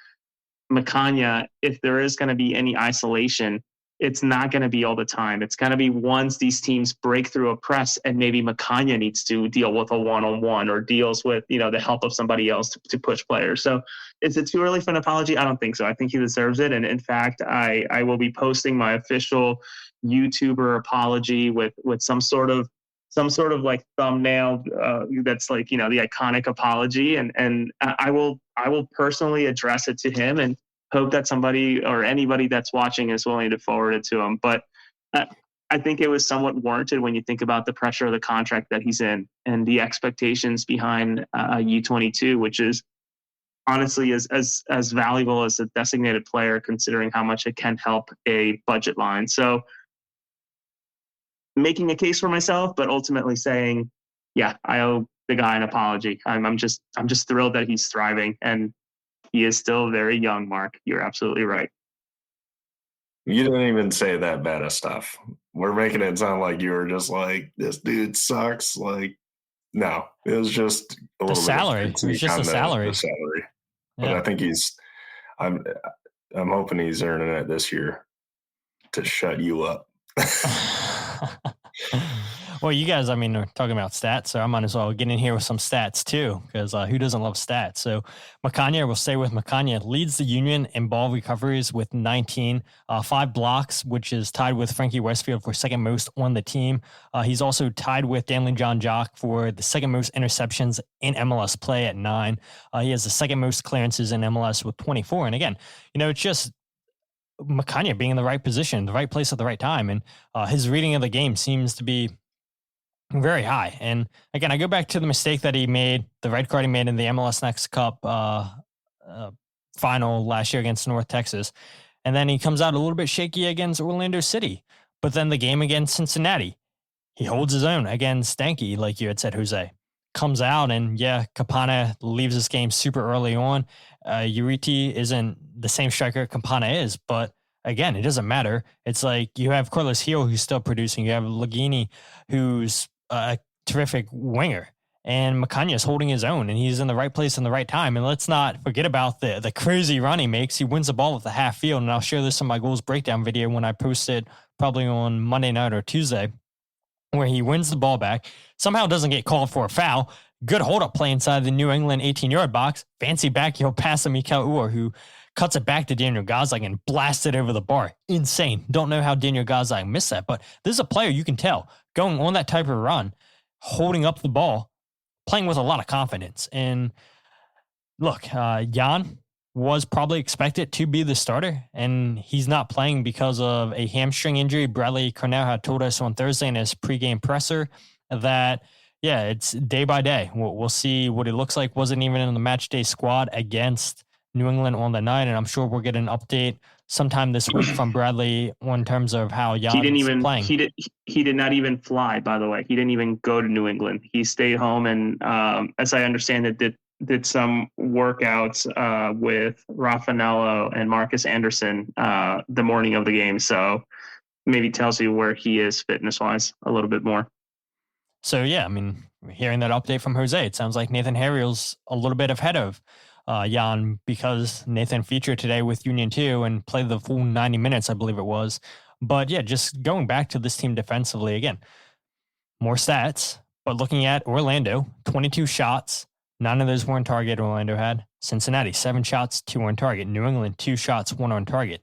Speaker 3: Macania, if there is going to be any isolation, it's not going to be all the time. It's going to be once these teams break through a press and maybe Macania needs to deal with a one-on-one or deals with, the help of somebody else to push players. So is it too early for an apology? I don't think so. I think he deserves it. And in fact, I will be posting my official YouTuber apology with some sort of like thumbnail that's like, the iconic apology. And I will personally address it to him and hope that somebody or anybody that's watching is willing to forward it to him. But I think it was somewhat warranted when you think about the pressure of the contract that he's in and the expectations behind U22, which is honestly as valuable as a designated player, considering how much it can help a budget line. So making a case for myself, but ultimately saying, yeah, I owe the guy an apology. I'm just thrilled that he's thriving, and he is still very young, Mark. You're absolutely right.
Speaker 2: You didn't even say that bad of stuff. We're making it sound like you were just like, this dude sucks. Like, no, it was just a little
Speaker 1: salary. It was just the salary.
Speaker 2: But I think I'm hoping he's earning it this year to shut you up.
Speaker 1: Well, you guys, I mean, are talking about stats, so I might as well get in here with some stats too, because who doesn't love stats? So Makanya, we'll stay with Makanya, leads the Union in ball recoveries with 19, 5 blocks, which is tied with Frankie Westfield for second most on the team. He's also tied with Danley Jacques for the second most interceptions in MLS play at 9. He has the second most clearances in MLS with 24. And again, it's just Makanya being in the right position, the right place at the right time. And his reading of the game seems to be very high. And again, I go back to the mistake that he made, the red card he made in the MLS Next Cup final last year against North Texas. And then he comes out a little bit shaky against Orlando City. But then the game against Cincinnati, he holds his own against Stanky, like you had said, Jose. Comes out and, Campana leaves this game super early on. Uriti isn't the same striker Campana is, but again, it doesn't matter. It's like you have Carlos Gil, who's still producing. You have Lagini, who's a terrific winger. And Makanya is holding his own, and he's in the right place in the right time. And let's not forget about the crazy run he makes. He wins the ball with the half field, and I'll share this in my goals breakdown video when I post it probably on Monday night or Tuesday, where he wins the ball back, somehow doesn't get called for a foul. Good hold-up play inside the New England 18-yard box. Fancy backheel pass to Mikel Uhr, who cuts it back to Daniel Gazdag and blasts it over the bar. Insane. Don't know how Daniel Gazdag missed that, but this is a player you can tell going on that type of run, holding up the ball, playing with a lot of confidence. And look, Jan was probably expected to be the starter, and he's not playing because of a hamstring injury. Bradley Carnell had told us on Thursday in his pregame presser that, it's day by day. We'll see what it looks like. Wasn't even in the Matchday squad against New England on the night, and I'm sure we'll get an update sometime this week from Bradley in terms of how Jan is playing.
Speaker 3: He did not even fly, by the way. He didn't even go to New England. He stayed home and, as I understand it, did some workouts with Raffanello and Marcus Anderson the morning of the game. So maybe tells you where he is fitness-wise a little bit more.
Speaker 1: So, hearing that update from Jose, it sounds like Nathan Harriel's a little bit ahead of Jan, because Nathan featured today with Union 2 and played the full 90 minutes, I believe it was. But just going back to this team defensively, again, more stats, but looking at Orlando, 22 shots, 9 of those were on target Orlando had. Cincinnati, 7 shots, 2 on target. New England, 2 shots, 1 on target.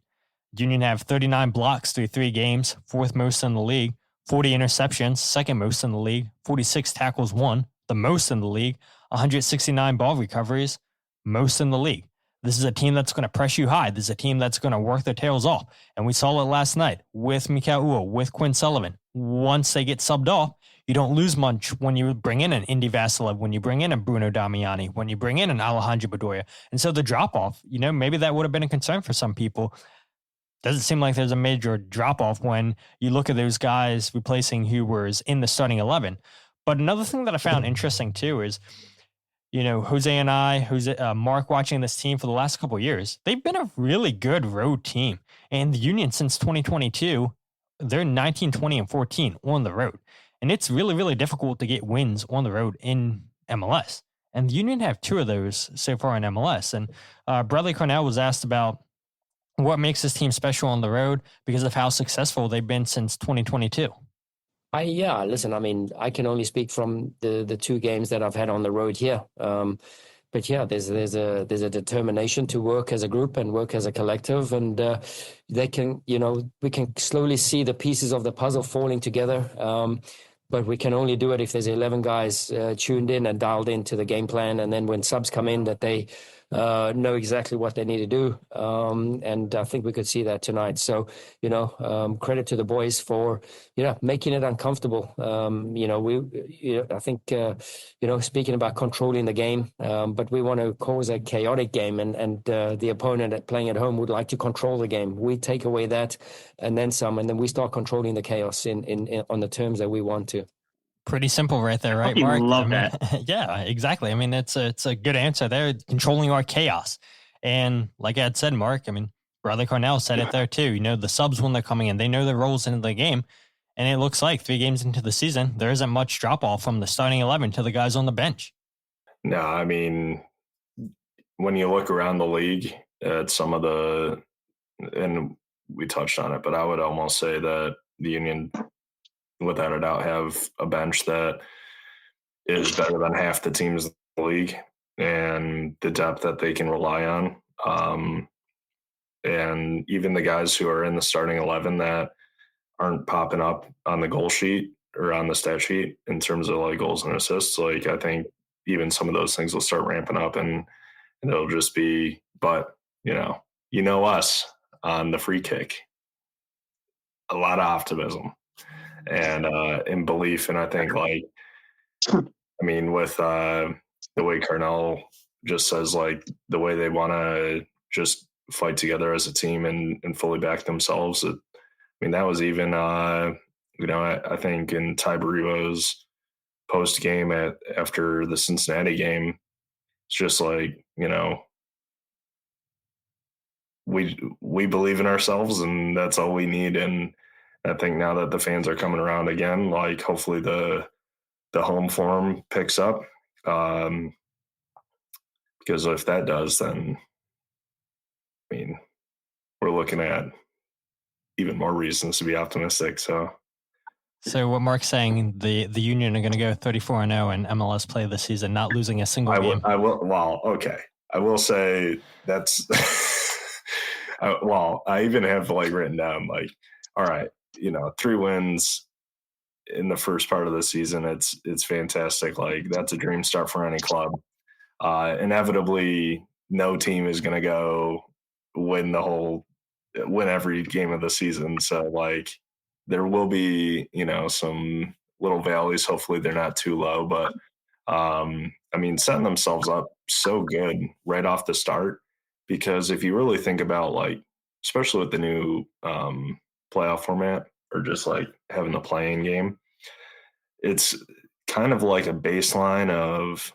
Speaker 1: Union have 39 blocks through 3 games, 4th most in the league. 40 interceptions, 2nd most in the league. 46 tackles won, the most in the league. 169 ball recoveries, most in the league. This is a team that's going to press you high. This is a team that's going to work their tails off. And we saw it last night with Mikel Uhr, with Quinn Sullivan. Once they get subbed off, you don't lose much when you bring in an Indy Vassilev, when you bring in a Bruno Damiani, when you bring in an Alejandro Bedoya. And so the drop-off, maybe that would have been a concern for some people. Doesn't seem like there's a major drop-off when you look at those guys replacing who was in the starting 11. But another thing that I found interesting too is, Jose and Mark watching this team for the last couple of years, they've been a really good road team. And the Union since 2022, they're 19, 20, and 14 on the road. And it's really, really difficult to get wins on the road in MLS. And the Union have 2 of those so far in MLS. And Bradley Carnell was asked about what makes this team special on the road because of how successful they've been since 2022.
Speaker 4: Listen, I can only speak from the 2 games that I've had on the road here. But there's a determination to work as a group and work as a collective, and we can slowly see the pieces of the puzzle falling together. But we can only do it if there's 11 guys tuned in and dialed into the game plan, and then when subs come in, that they know exactly what they need to do. And I think we could see that tonight. So, credit to the boys for, making it uncomfortable. I think, speaking about controlling the game, but we want to cause a chaotic game, and the opponent playing at home would like to control the game. We take away that and then some, and then we start controlling the chaos in on the terms that we want to.
Speaker 1: Pretty simple right there, right,
Speaker 3: I
Speaker 1: Mark?
Speaker 3: love that.
Speaker 1: Yeah, exactly. I mean, it's a good answer there, controlling our chaos. And like I had said, Mark, I mean, Bradley Carnell said it there too. The subs when they're coming in, they know their roles into the game. And it looks like 3 games into the season, there isn't much drop-off from the starting 11 to the guys on the bench.
Speaker 2: No, I mean, when you look around the league at some of and we touched on it, but I would almost say that the Union, without a doubt, have a bench that is better than half the teams in the league, and the depth that they can rely on. And even the guys who are in the starting 11 that aren't popping up on the goal sheet or on the stat sheet in terms of like goals and assists, like I think even some of those things will start ramping up, and it'll just be, but us on the free kick, a lot of optimism and in belief. And I think with the way Carnell just says, like the way they want to just fight together as a team and fully back themselves. That was even, I think in Tai Baribo's post game after the Cincinnati game, it's just like, we believe in ourselves, and that's all we need. And I think now that the fans are coming around again, like hopefully the home form picks up. Because if that does, then we're looking at even more reasons to be optimistic. So
Speaker 1: what Mark's saying, the Union are going to go 34-0 in MLS play this season, not losing a single game.
Speaker 2: I will. Well, okay. I will say that's. I even have written down all right, 3 wins in the first part of the season. It's fantastic. That's a dream start for any club. Inevitably, no team is going to go win every game of the season. So there will be, some little valleys. Hopefully they're not too low, but setting themselves up so good right off the start, because if you really think about especially with the new playoff format, or just having the playing game, it's kind of like a baseline of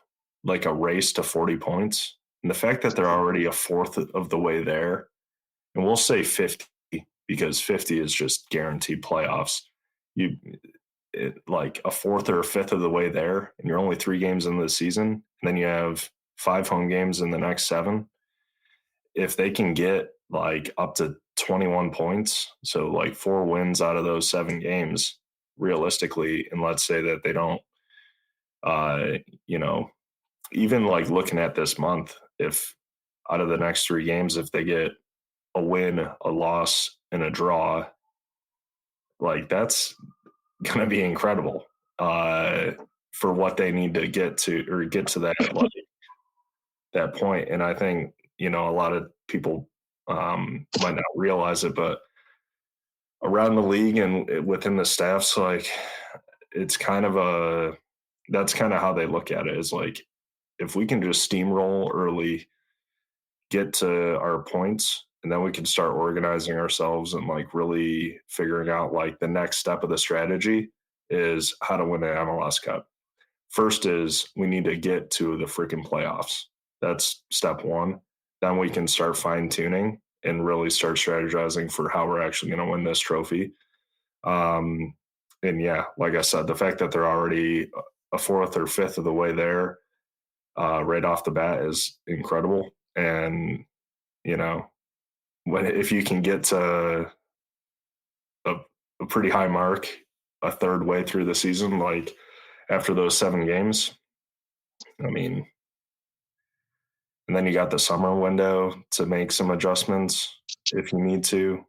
Speaker 2: a race to 40 points. And the fact that they're already a fourth of the way there, and we'll say 50 because 50 is just guaranteed playoffs. A fourth or a fifth of the way there, and you're only 3 games into the season, and then you have 5 home games in the next 7. If they can get up to 21 points, so 4 wins out of those 7 games, realistically, and let's say that they don't, even looking at this month, if out of the next 3 games, if they get a win, a loss, and a draw, that's going to be incredible for what they need to get to that that point. And I think a lot of people might not realize it, but around the league and within the staffs, it's kind of that's kind of how they look at it, is if we can just steamroll early, get to our points, and then we can start organizing ourselves and really figuring out the next step of the strategy is how to win the MLS Cup. First is we need to get to the freaking playoffs. That's step 1. Then we can start fine tuning and really start strategizing for how we're actually going to win this trophy. And yeah, like I said, the fact that they're already a fourth or fifth of the way there right off the bat is incredible. And, if you can get to a pretty high mark a third way through the season, after those 7 games, and then you got the summer window to make some adjustments if you need to.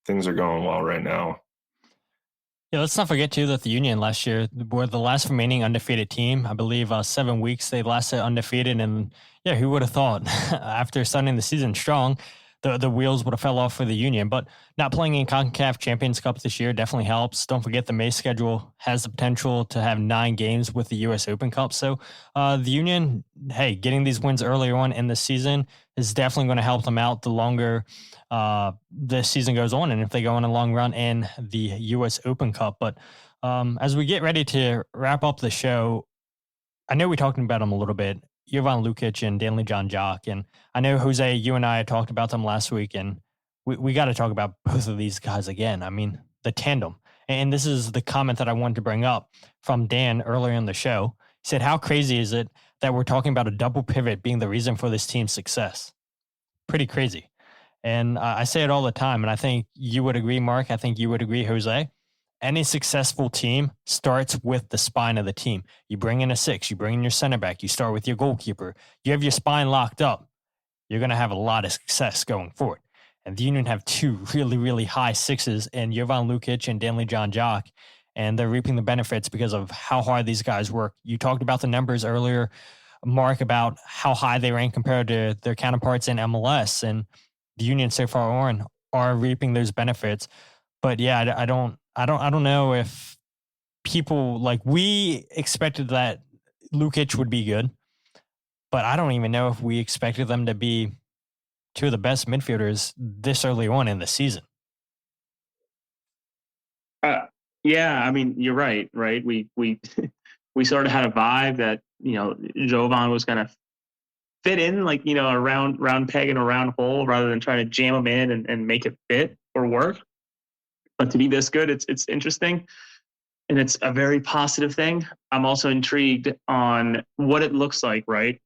Speaker 2: Things are going well right now.
Speaker 1: Yeah, let's not forget too that the Union last year were the last remaining undefeated team. I believe 7 weeks they lasted undefeated, and yeah, who would have thought after starting the season strong, the wheels would have fell off for the Union. But not playing in CONCACAF Champions Cup this year definitely helps. Don't forget the May schedule has the potential to have 9 games with the U.S. Open Cup. So the Union, hey, getting these wins earlier on in the season is definitely going to help them out the longer the season goes on, and if they go on a long run in the U.S. Open Cup. But as we get ready to wrap up the show, I know we talked about them a little bit, Jovan, Lukić, and Danley Jacques. And I know, Jose, you and I talked about them last week, and we got to talk about both of these guys again. I mean, the tandem. And this is the comment that I wanted to bring up from Dan earlier in the show. He said, how crazy is it that we're talking about a double pivot being the reason for this team's success? Pretty crazy. And I say it all the time, and I think you would agree, Mark. I think you would agree, Jose. Any successful team starts with the spine of the team. You bring in a 6, you bring in your center back, you start with your goalkeeper. You have your spine locked up. You're going to have a lot of success going forward. And the Union have 2 really, really high 6s in Jovan Lukić and Danley Jacques, and they're reaping the benefits because of how hard these guys work. You talked about the numbers earlier, Mark, about how high they rank compared to their counterparts in MLS, and the Union so far on are reaping those benefits. But yeah, I don't know if people, like, we expected that Lukić would be good, but I don't even know if we expected them to be 2 of the best midfielders this early on in the season.
Speaker 3: Yeah, I mean, you're right. We we sort of had a vibe that, Jovan was going to fit in, like, a round peg in a round hole rather than trying to jam them in and make it fit or work. But to be this good, it's interesting, and it's a very positive thing. I'm also intrigued on what it looks like, right?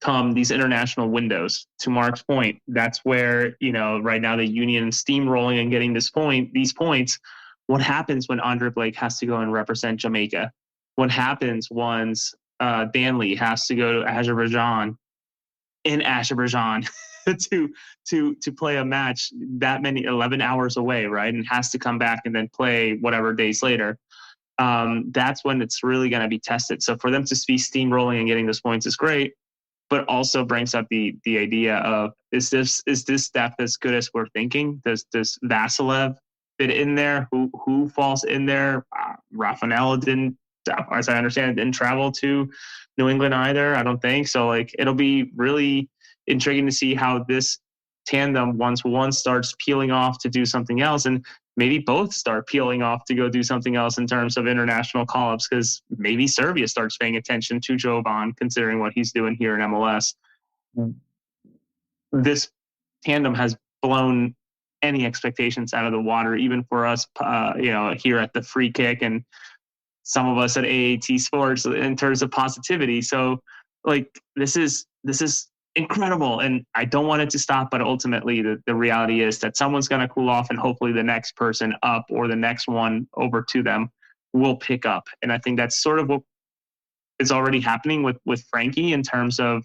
Speaker 3: Come these international windows. To Mark's point, that's where, right now the Union steamrolling and getting these points. What happens when Andre Blake has to go and represent Jamaica? What happens once Danley has to go to Azerbaijan to play a match that many 11 hours away, right? And has to come back and then play whatever days later. That's when it's really going to be tested. So for them to be steamrolling and getting those points is great, but also brings up the idea of, is this depth as good as we're thinking? Does Vasilev fit in there? Who falls in there? Rafanel didn't, as I understand, didn't travel to New England either. I don't think so. Like, it'll be really intriguing to see how this tandem, once one starts peeling off to do something else, and maybe both start peeling off to go do something else in terms of international call-ups, because maybe Serbia starts paying attention to Jovan, considering what he's doing here in MLS. This tandem has blown any expectations out of the water, even for us, here at the Free Kick and some of us at AAT Sports in terms of positivity. So, like, this is incredible, and I don't want it to stop, but ultimately the reality is that someone's going to cool off, and hopefully the next person up or the next one over to them will pick up. And I think that's sort of what is already happening with Frankie in terms of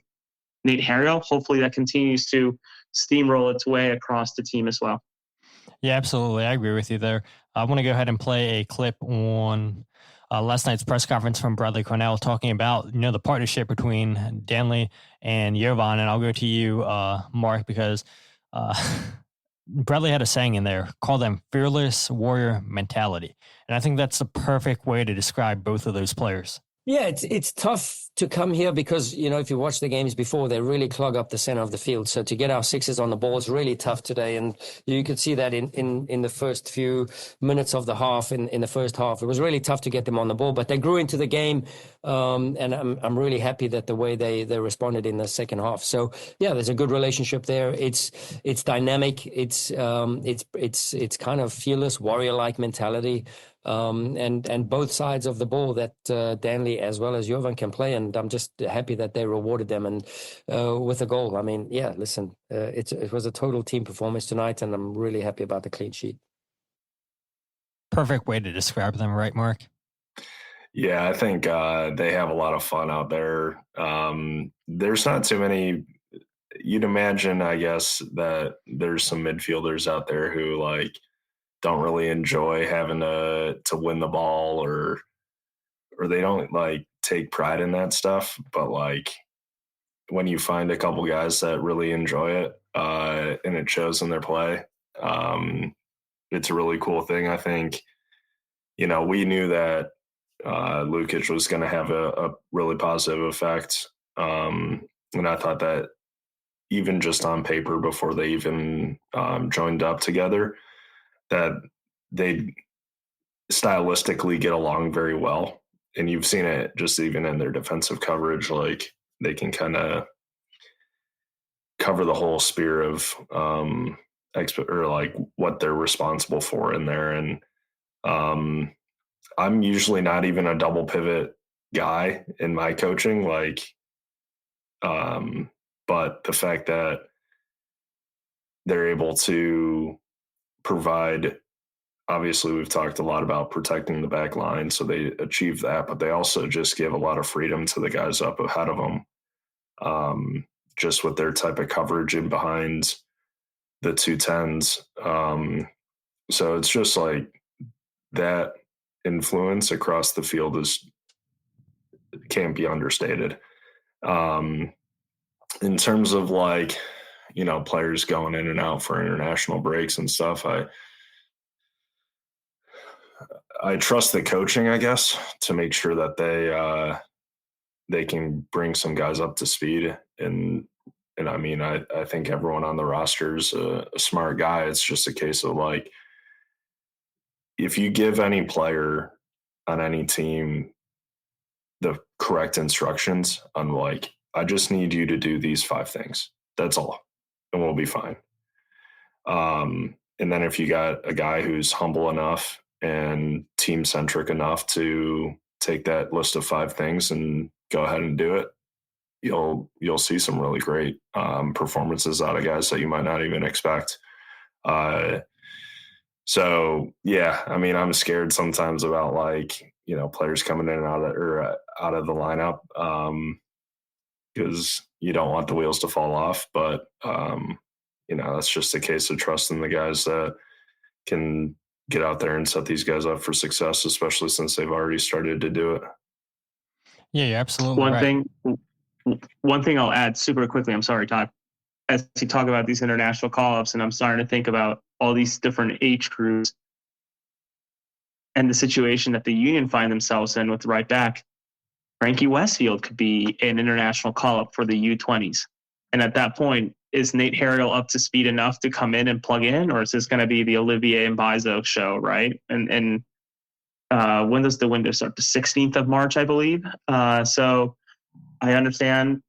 Speaker 3: Nate Harriel. Hopefully that continues to steamroll its way across the team as well.
Speaker 1: Yeah, absolutely. I agree with you there. I want to go ahead and play a clip on last night's press conference from Bradley Carnell talking about, the partnership between Danley and Jovan. And I'll go to you, Mark, because Bradley had a saying in there, call them fearless warrior mentality. And I think that's the perfect way to describe both of those players.
Speaker 4: Yeah, it's tough to come here because, if you watch the games before, they really clog up the center of the field. So to get our 6s on the ball is really tough today. And you could see that in the first few minutes of the half, in the first half. It was really tough to get them on the ball, but they grew into the game. And I'm really happy that the way they responded in the second half. So, yeah, there's a good relationship there. It's dynamic. It's kind of fearless warrior-like mentality. And both sides of the ball that Danley as well as Jovan can play, and I'm just happy that they rewarded them and with a goal. I mean, yeah, listen, it was a total team performance tonight, and I'm really happy about the clean sheet.
Speaker 1: Perfect way to describe them, right, Mark?
Speaker 2: Yeah, I think they have a lot of fun out there. There's not too many. You'd imagine, I guess, that there's some midfielders out there who don't really enjoy having to win the ball, or they don't like take pride in that stuff. But like when you find a couple guys that really enjoy it, and it shows in their play, it's a really cool thing. I think, we knew that Lukić was going to have a really positive effect. And I thought that even just on paper, before they even joined up together, that they stylistically get along very well. And you've seen it just even in their defensive coverage. Like they can kind of cover the whole sphere of or like what they're responsible for in there. And I'm usually not even a double pivot guy in my coaching. Like, but the fact that they're able to provide, obviously we've talked a lot about protecting the back line, so they achieve that, but they also just give a lot of freedom to the guys up ahead of them, just with their type of coverage in behind the 210s. So it's just like that influence across the field can't be understated. In terms of like, players going in and out for international breaks and stuff, I trust the coaching, I guess, to make sure that they can bring some guys up to speed. And I mean, I think everyone on the roster is a smart guy. It's just a case of like, if you give any player on any team the correct instructions on like, I just need you to do these 5 things. That's all. And we'll be fine. And then if you got a guy who's humble enough and team centric enough to take that list of 5 things and go ahead and do it, you'll see some really great performances out of guys that you might not even expect. So yeah, I mean, I'm scared sometimes about like, players coming in and out of the lineup, because you don't want the wheels to fall off. But that's just a case of trusting the guys that can get out there and set these guys up for success, especially since they've already started to do it.
Speaker 1: Yeah, you're absolutely right.
Speaker 3: One thing I'll add super quickly. I'm sorry, Todd. As you talk about these international call-ups, and I'm starting to think about all these different age groups and the situation that the Union find themselves in with the right back. Frankie Westfield could be an international call-up for the U20s. And at that point, is Nate Harriel up to speed enough to come in and plug in, or is this going to be the Olivier Mbaizo show, right? And when does the window start? The 16th of March, I believe. So I understand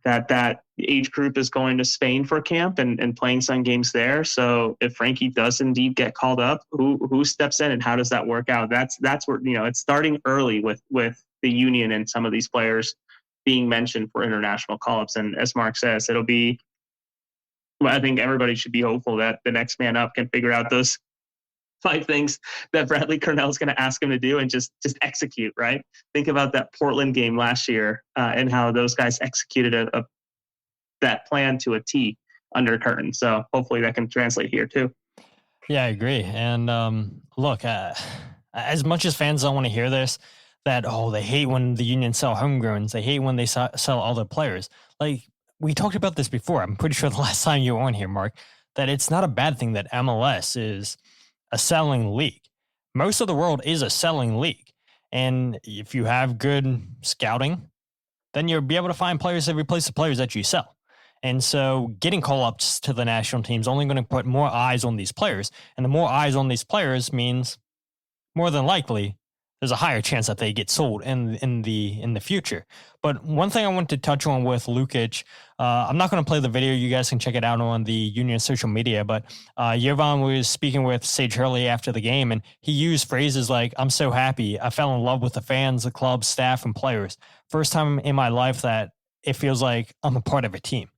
Speaker 3: that age group is going to Spain for camp and playing some games there. So if Frankie does indeed get called up, who steps in and how does that work out? That's where, it's starting early with the Union and some of these players being mentioned for international call-ups. And as Mark says, I think everybody should be hopeful that the next man up can figure out those 5 things that Bradley Carnell is going to ask him to do and just execute, right? Think about that Portland game last year and how those guys executed that plan to a T under curtain. So hopefully that can translate here too.
Speaker 1: Yeah, I agree. And look, as much as fans don't want to hear this, that, they hate when the Union sell homegrowns. They hate when they sell other players. Like, we talked about this before. I'm pretty sure the last time you were on here, Mark, that it's not a bad thing that MLS is a selling league. Most of the world is a selling league. And if you have good scouting, then you'll be able to find players that replace the players that you sell. And so getting call-ups to the national team is only going to put more eyes on these players. And the more eyes on these players means more than likely there's a higher chance that they get sold in the future. But one thing I want to touch on with Lukić, I'm not going to play the video. You guys can check it out on the Union social media. But Jovan was speaking with Sage Hurley after the game, and he used phrases like, "I'm so happy. I fell in love with the fans, the club, staff, and players. First time in my life that it feels like I'm a part of a team."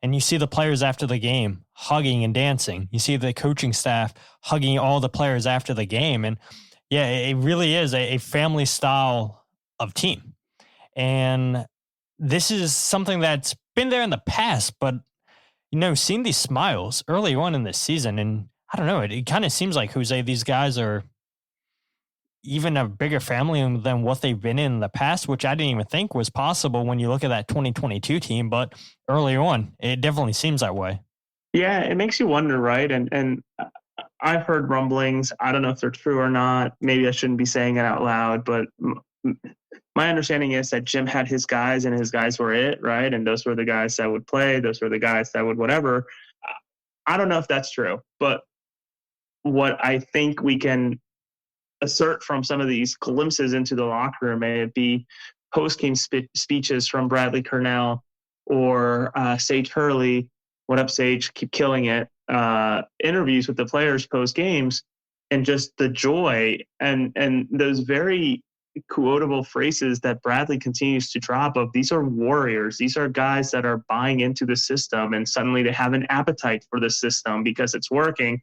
Speaker 1: And you see the players after the game hugging and dancing. You see the coaching staff hugging all the players after the game. And yeah, it really is a family style of team. And this is something that's been there in the past, but, seeing these smiles early on in this season, and I don't know. It kind of seems like, Jose, these guys are even a bigger family than what they've been in the past, which I didn't even think was possible when you look at that 2022 team. But earlier on, it definitely seems that way.
Speaker 3: Yeah, it makes you wonder, right? And I've heard rumblings. I don't know if they're true or not. Maybe I shouldn't be saying it out loud, but my understanding is that Jim had his guys and his guys were it, right? And those were the guys that would play. Those were the guys that would whatever. I don't know if that's true, but what I think we can assert from some of these glimpses into the locker room, may it be post-game speeches from Bradley Carnell or Sage Hurley, what up, Sage? Keep killing it. Interviews with the players post games, and just the joy and those very quotable phrases that Bradley continues to drop of these are warriors. These are guys that are buying into the system, and suddenly they have an appetite for the system because it's working.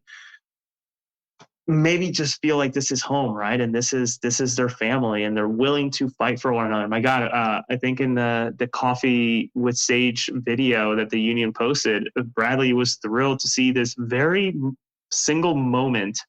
Speaker 3: Maybe just feel like this is home, right? And this is their family, and they're willing to fight for one another. My God, I think in the Coffee with Sage video that the Union posted, Bradley was thrilled to see this very single moment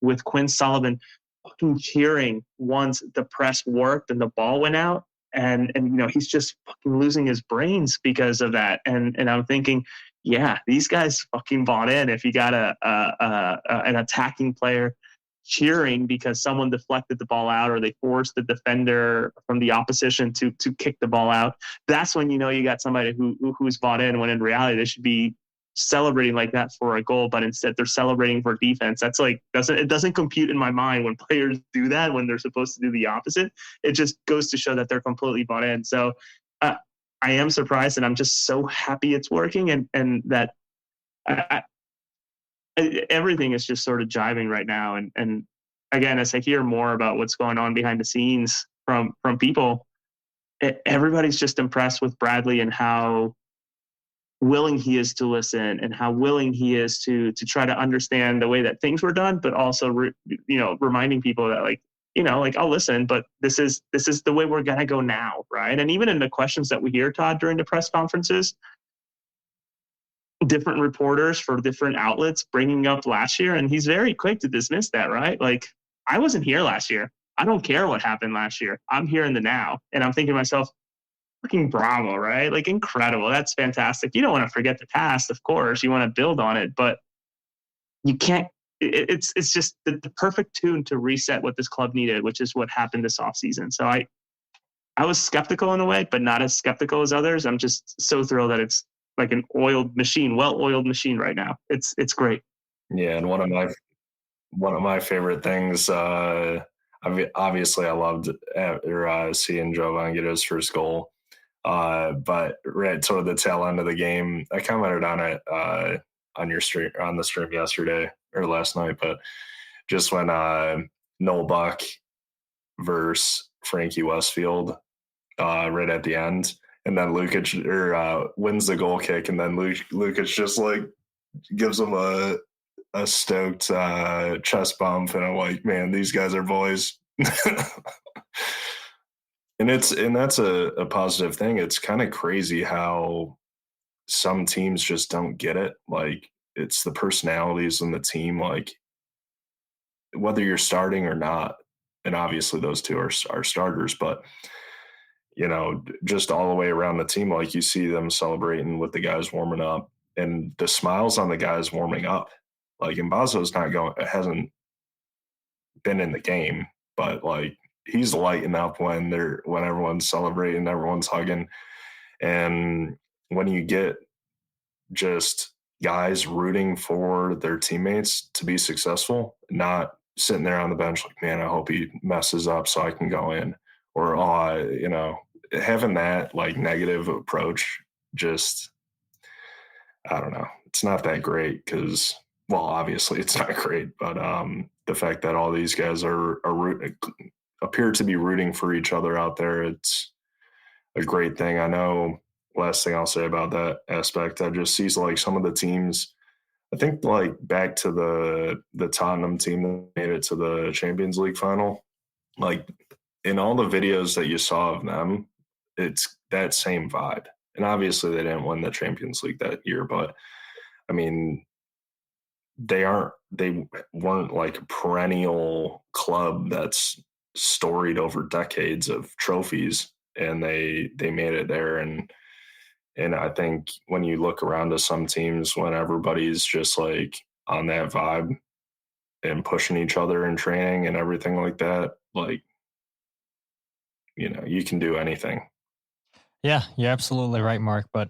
Speaker 3: with Quinn Sullivan fucking cheering once the press worked and the ball went out, and he's just fucking losing his brains because of that. And I'm thinking, yeah, these guys fucking bought in. If you got an attacking player cheering because someone deflected the ball out or they forced the defender from the opposition to kick the ball out, that's when you got somebody who's bought in, when in reality they should be celebrating like that for a goal, but instead they're celebrating for defense. That's like, it doesn't compute in my mind when players do that when they're supposed to do the opposite. It just goes to show that they're completely bought in. So I am surprised, and I'm just so happy it's working, and that everything is just sort of jiving right now. And again, as I hear more about what's going on behind the scenes from people, everybody's just impressed with Bradley and how willing he is to listen and how willing he is to try to understand the way that things were done, but also reminding people that I'll listen, but this is the way we're going to go now, right? And even in the questions that we hear, Todd, during the press conferences, different reporters for different outlets bringing up last year, and he's very quick to dismiss that, right? Like, I wasn't here last year. I don't care what happened last year. I'm here in the now. And I'm thinking to myself, fucking bravo, right? Like, incredible. That's fantastic. You don't want to forget the past, of course. You want to build on it, but you can't. It's just the perfect tune to reset what this club needed, which is what happened this offseason. So I was skeptical in a way, but not as skeptical as others. I'm just so thrilled that it's like an well-oiled machine right now. It's great.
Speaker 2: Yeah, and one of my favorite things. Obviously, I loved seeing Jovan get his first goal. But right toward the tail end of the game, I commented on it on the stream yesterday or last night, but just when Noel Buck versus Frankie Westfield right at the end, and then Lukić wins the goal kick, and then Lukić just like gives him a stoked chest bump, and I'm like, man, these guys are boys. And that's a positive thing. It's kind of crazy how some teams just don't get it. Like, it's the personalities in the team, like whether you're starting or not. And obviously those two are starters, but just all the way around the team, like you see them celebrating with the guys warming up and the smiles on the guys warming up. Like, Mbaizo's hasn't been in the game, but like, he's lighting up when everyone's celebrating, everyone's hugging. And when you get just guys rooting for their teammates to be successful, not sitting there on the bench like, man, I hope he messes up so I can go in, or having that like negative approach, just, I don't know, it's not that great because, well, obviously it's not great, but the fact that all these guys appear to be rooting for each other out there, it's a great thing. I know, last thing I'll say about that aspect, I just see like some of the teams, I think like back to the Tottenham team that made it to the Champions League final, like in all the videos that you saw of them, it's that same vibe. And obviously they didn't win the Champions League that year, but I mean, they weren't like a perennial club that's storied over decades of trophies, and they made it there. And I think when you look around to some teams, when everybody's just like on that vibe and pushing each other in training and everything like that, like, you know, you can do anything.
Speaker 1: Yeah, you're absolutely right, Mark. But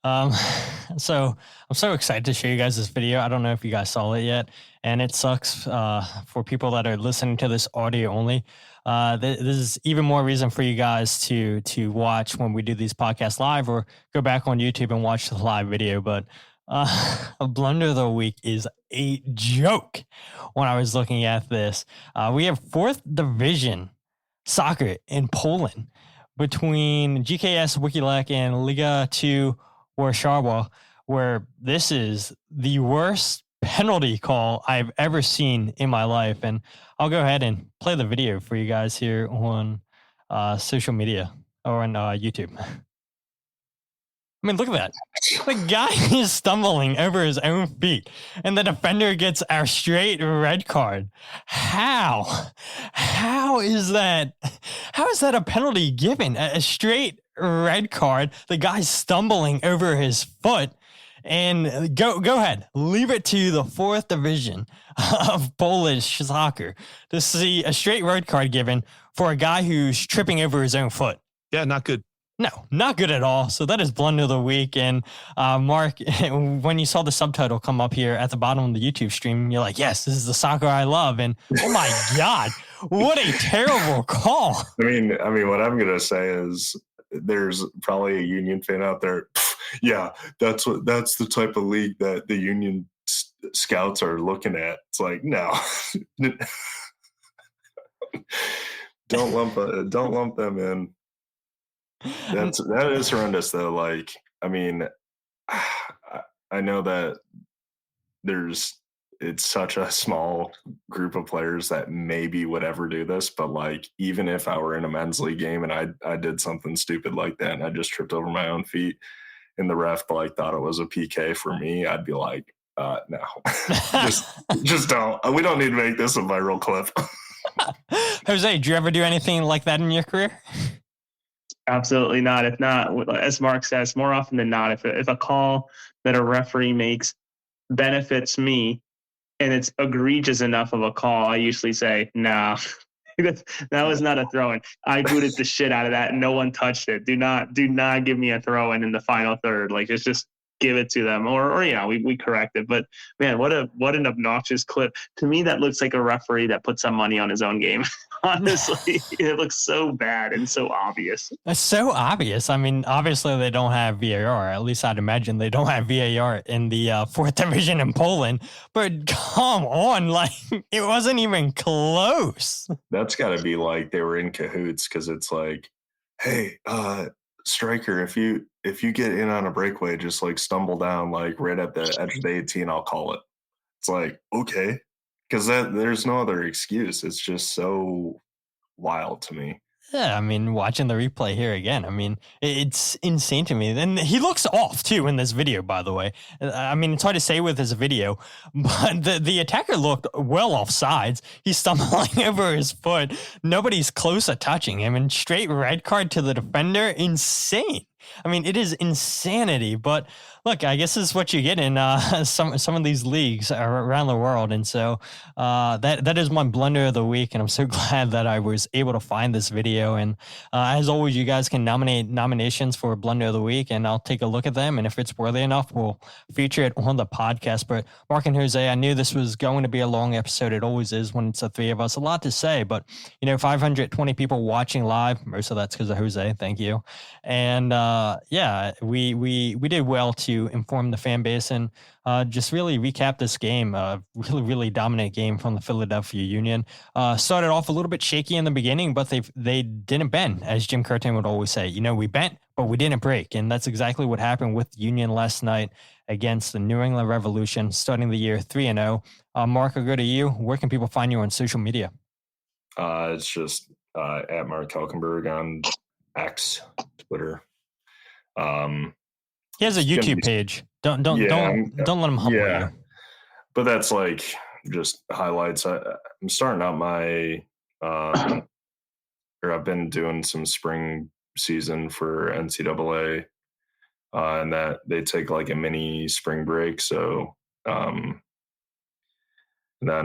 Speaker 1: so I'm so excited to show you guys this video. I don't know if you guys saw it yet, and it sucks for people that are listening to this audio only. This is even more reason for you guys to watch when we do these podcasts live, or go back on YouTube and watch the live video. But a blunder of the week is a joke. When I was looking at this, we have 4th division soccer in Poland between GKS Wikielec and Legia II Warszawa, where this is the worst penalty call I've ever seen in my life. And I'll go ahead and play the video for you guys here on social media or on YouTube. I mean, look at that. The guy is stumbling over his own feet, and the defender gets a straight red card. How? How is that? How is that a penalty given? A straight red card. The guy's stumbling over his foot. And go ahead. Leave it to the 4th division of Polish soccer to see a straight red card given for a guy who's tripping over his own foot.
Speaker 5: Yeah, not good.
Speaker 1: No, not good at all. So that is blunder of the week. And Mark, when you saw the subtitle come up here at the bottom of the YouTube stream, you're like, yes, this is the soccer I love. And oh my God, what a terrible call.
Speaker 2: I mean, what I'm going to say is there's probably a Union fan out there. Yeah, that's the type of league that the Union scouts are looking at. It's like, no, don't lump them in. That is horrendous though. Like, I mean, I know that it's such a small group of players that maybe would ever do this, but like, even if I were in a men's league game and I did something stupid like that and I just tripped over my own feet and the ref like thought it was a PK for me, I'd be like, no, just don't. We don't need to make this a viral clip.
Speaker 1: Jose, did you ever do anything like that in your career?
Speaker 3: Absolutely not. If not, as Mark says, more often than not, if a call that a referee makes benefits me and it's egregious enough of a call, I usually say, nah, that was not a throw-in. I booted the shit out of that and no one touched it. Do not give me a throw-in in the final third. Like, just give it to them, or you know, we correct it. But man, what an obnoxious clip. To me, that looks like a referee that put some money on his own game. Honestly, it looks so bad and so obvious.
Speaker 1: It's so obvious. I mean, obviously they don't have VAR. At least I'd imagine they don't have VAR in the 4th division in Poland. But come on, like, it wasn't even close.
Speaker 2: That's got to be like they were in cahoots, because it's like, hey, striker, if you get in on a breakaway, just like stumble down like right at the edge of the 18, I'll call it. It's like, okay. Because there's no other excuse. It's just so wild to me.
Speaker 1: Yeah, I mean, watching the replay here again, I mean, it's insane to me. And he looks off, too, in this video, by the way. I mean, it's hard to say with his video, but the attacker looked well off sides. He's stumbling over his foot. Nobody's close to touching him. And straight red card to the defender. Insane. I mean, it is insanity. But look, I guess this is what you get in some of these leagues around the world. And so that is my blunder of the week. And I'm so glad that I was able to find this video. And as always, you guys can nominate nominations for blunder of the week, and I'll take a look at them. And if it's worthy enough, we'll feature it on the podcast. But Mark and Jose, I knew this was going to be a long episode. It always is when it's the three of us. A lot to say, but 520 people watching live. Most of that's because of Jose. Thank you. And yeah, we did well to inform the fan base and just really recap this game. Really dominant game from the Philadelphia Union. Started off a little bit shaky in the beginning, but they didn't bend, as Jim Curtin would always say. We bent, but we didn't break, and that's exactly what happened with Union last night against the New England Revolution, starting the year 3-0. Mark, I'll go to you. Where can people find you on social media?
Speaker 2: It's just at Mark Kelkenberg on X, Twitter.
Speaker 1: He has a YouTube page. Don't let him humble you.
Speaker 2: but that's like just highlights. I'm starting out my, or I've been doing some spring season for NCAA, and that they take like a mini spring break. So then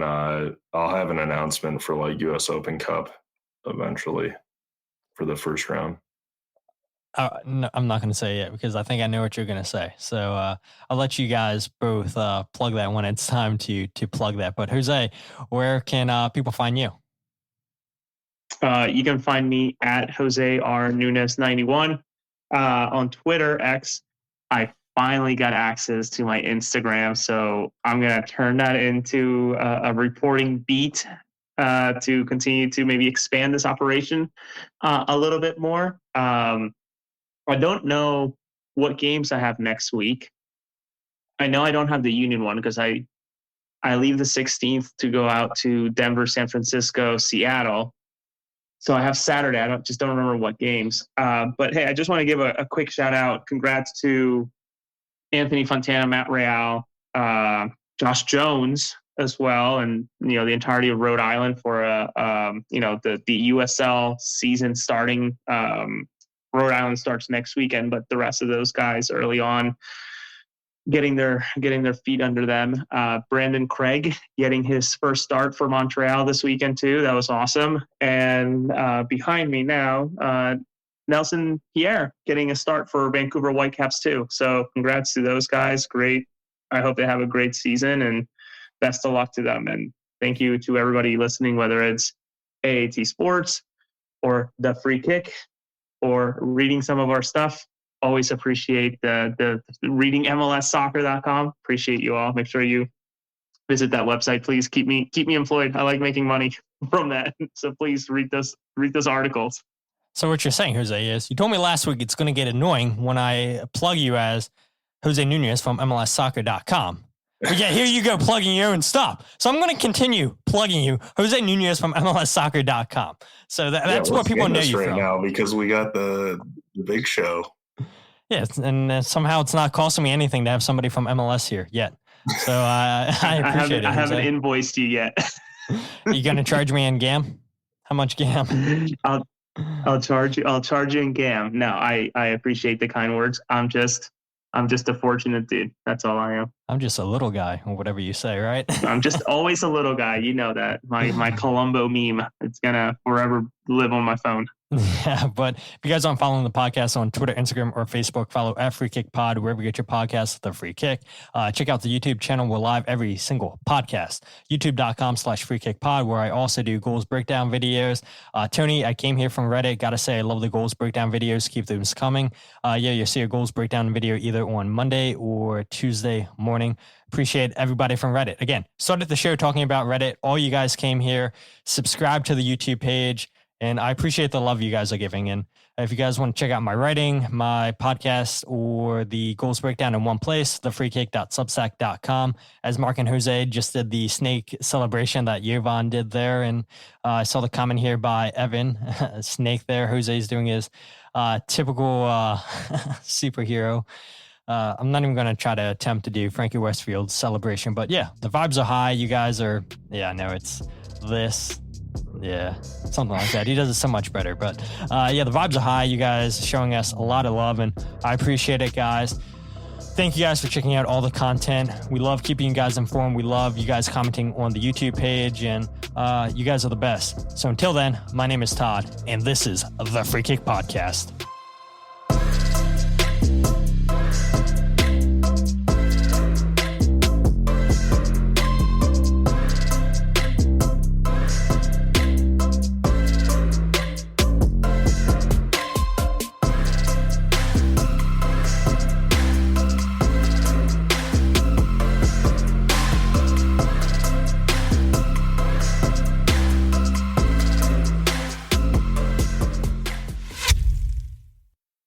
Speaker 2: I'll have an announcement for like US Open Cup eventually for the first round.
Speaker 1: No, I'm not going to say it because I think I know what you're going to say. So I'll let you guys both plug that when it's time to plug that. But Jose, where can people find you?
Speaker 3: You can find me at Jose R. Nuñez 91 on Twitter, X. I finally got access to my Instagram, so I'm going to turn that into a reporting beat to continue to maybe expand this operation a little bit more. I don't know what games I have next week. I know I don't have the Union one because I leave the 16th to go out to Denver, San Francisco, Seattle. So I have Saturday. I don't remember what games. But hey, I just want to give a quick shout out. Congrats to Anthony Fontana, Matt Real, Josh Jones as well, and the entirety of Rhode Island for the USL season starting. Rhode Island starts next weekend, but the rest of those guys early on getting their feet under them. Brandon Craig getting his first start for Montreal this weekend too. That was awesome. And behind me now, Nelson Pierre getting a start for Vancouver Whitecaps too. So congrats to those guys. Great. I hope they have a great season and best of luck to them. And thank you to everybody listening, whether it's AAT Sports or The Free Kick or reading some of our stuff. Always appreciate the reading MLSsoccer.com. Appreciate you all. Make sure you visit that website. Please keep me employed. I like making money from that. So please read those articles.
Speaker 1: So what you're saying, Jose, is you told me last week it's going to get annoying when I plug you as Jose Nuñez from MLSsoccer.com. But yeah, here you go plugging your own stuff. So I'm going to continue plugging you, Jose Nuñez from MLSsoccer.com. So that's what people know you
Speaker 2: right
Speaker 1: from
Speaker 2: now because we got the big show.
Speaker 1: Yes, and somehow it's not costing me anything to have somebody from MLS here yet. So I appreciate it.
Speaker 3: I haven't invoiced you yet.
Speaker 1: You going to charge me in GAM? How much GAM?
Speaker 3: I'll charge you in GAM. No, I appreciate the kind words. I'm just a fortunate dude. That's all I am.
Speaker 1: I'm just a little guy, or whatever you say, right?
Speaker 3: I'm just always a little guy. You know that. My Columbo meme, it's gonna forever live on my phone.
Speaker 1: Yeah, but if you guys aren't following the podcast on Twitter, Instagram, or Facebook, follow at Free Kick Pod, wherever you get your podcasts, The Free Kick. Check out the YouTube channel. We're live every single podcast. YouTube.com/Free Kick Pod, where I also do goals breakdown videos. Tony, I came here from Reddit. Got to say, I love the goals breakdown videos. Keep those coming. You'll see a goals breakdown video either on Monday or Tuesday morning. Appreciate everybody from Reddit. Again, started the show talking about Reddit. All you guys came here. Subscribe to the YouTube page. And I appreciate the love you guys are giving. And if you guys want to check out my writing, my podcast, or the goals breakdown in one place, thefreekick.substack.com. As Mark and Jose just did the snake celebration that Jovan did there. And I saw the comment here by Evan, snake there. Jose's doing his typical superhero. I'm not even going to try to attempt to do Frankie Westfield's celebration. But yeah, the vibes are high. You guys are, yeah, no, it's this. Yeah, something like that. He does it so much better. But yeah, the vibes are high. You guys showing us a lot of love, and I appreciate it, guys. Thank you guys for checking out all the content. We love keeping you guys informed. We love you guys commenting on the YouTube page, and you guys are the best. So until then, my name is Todd, and this is The Free Kick Podcast.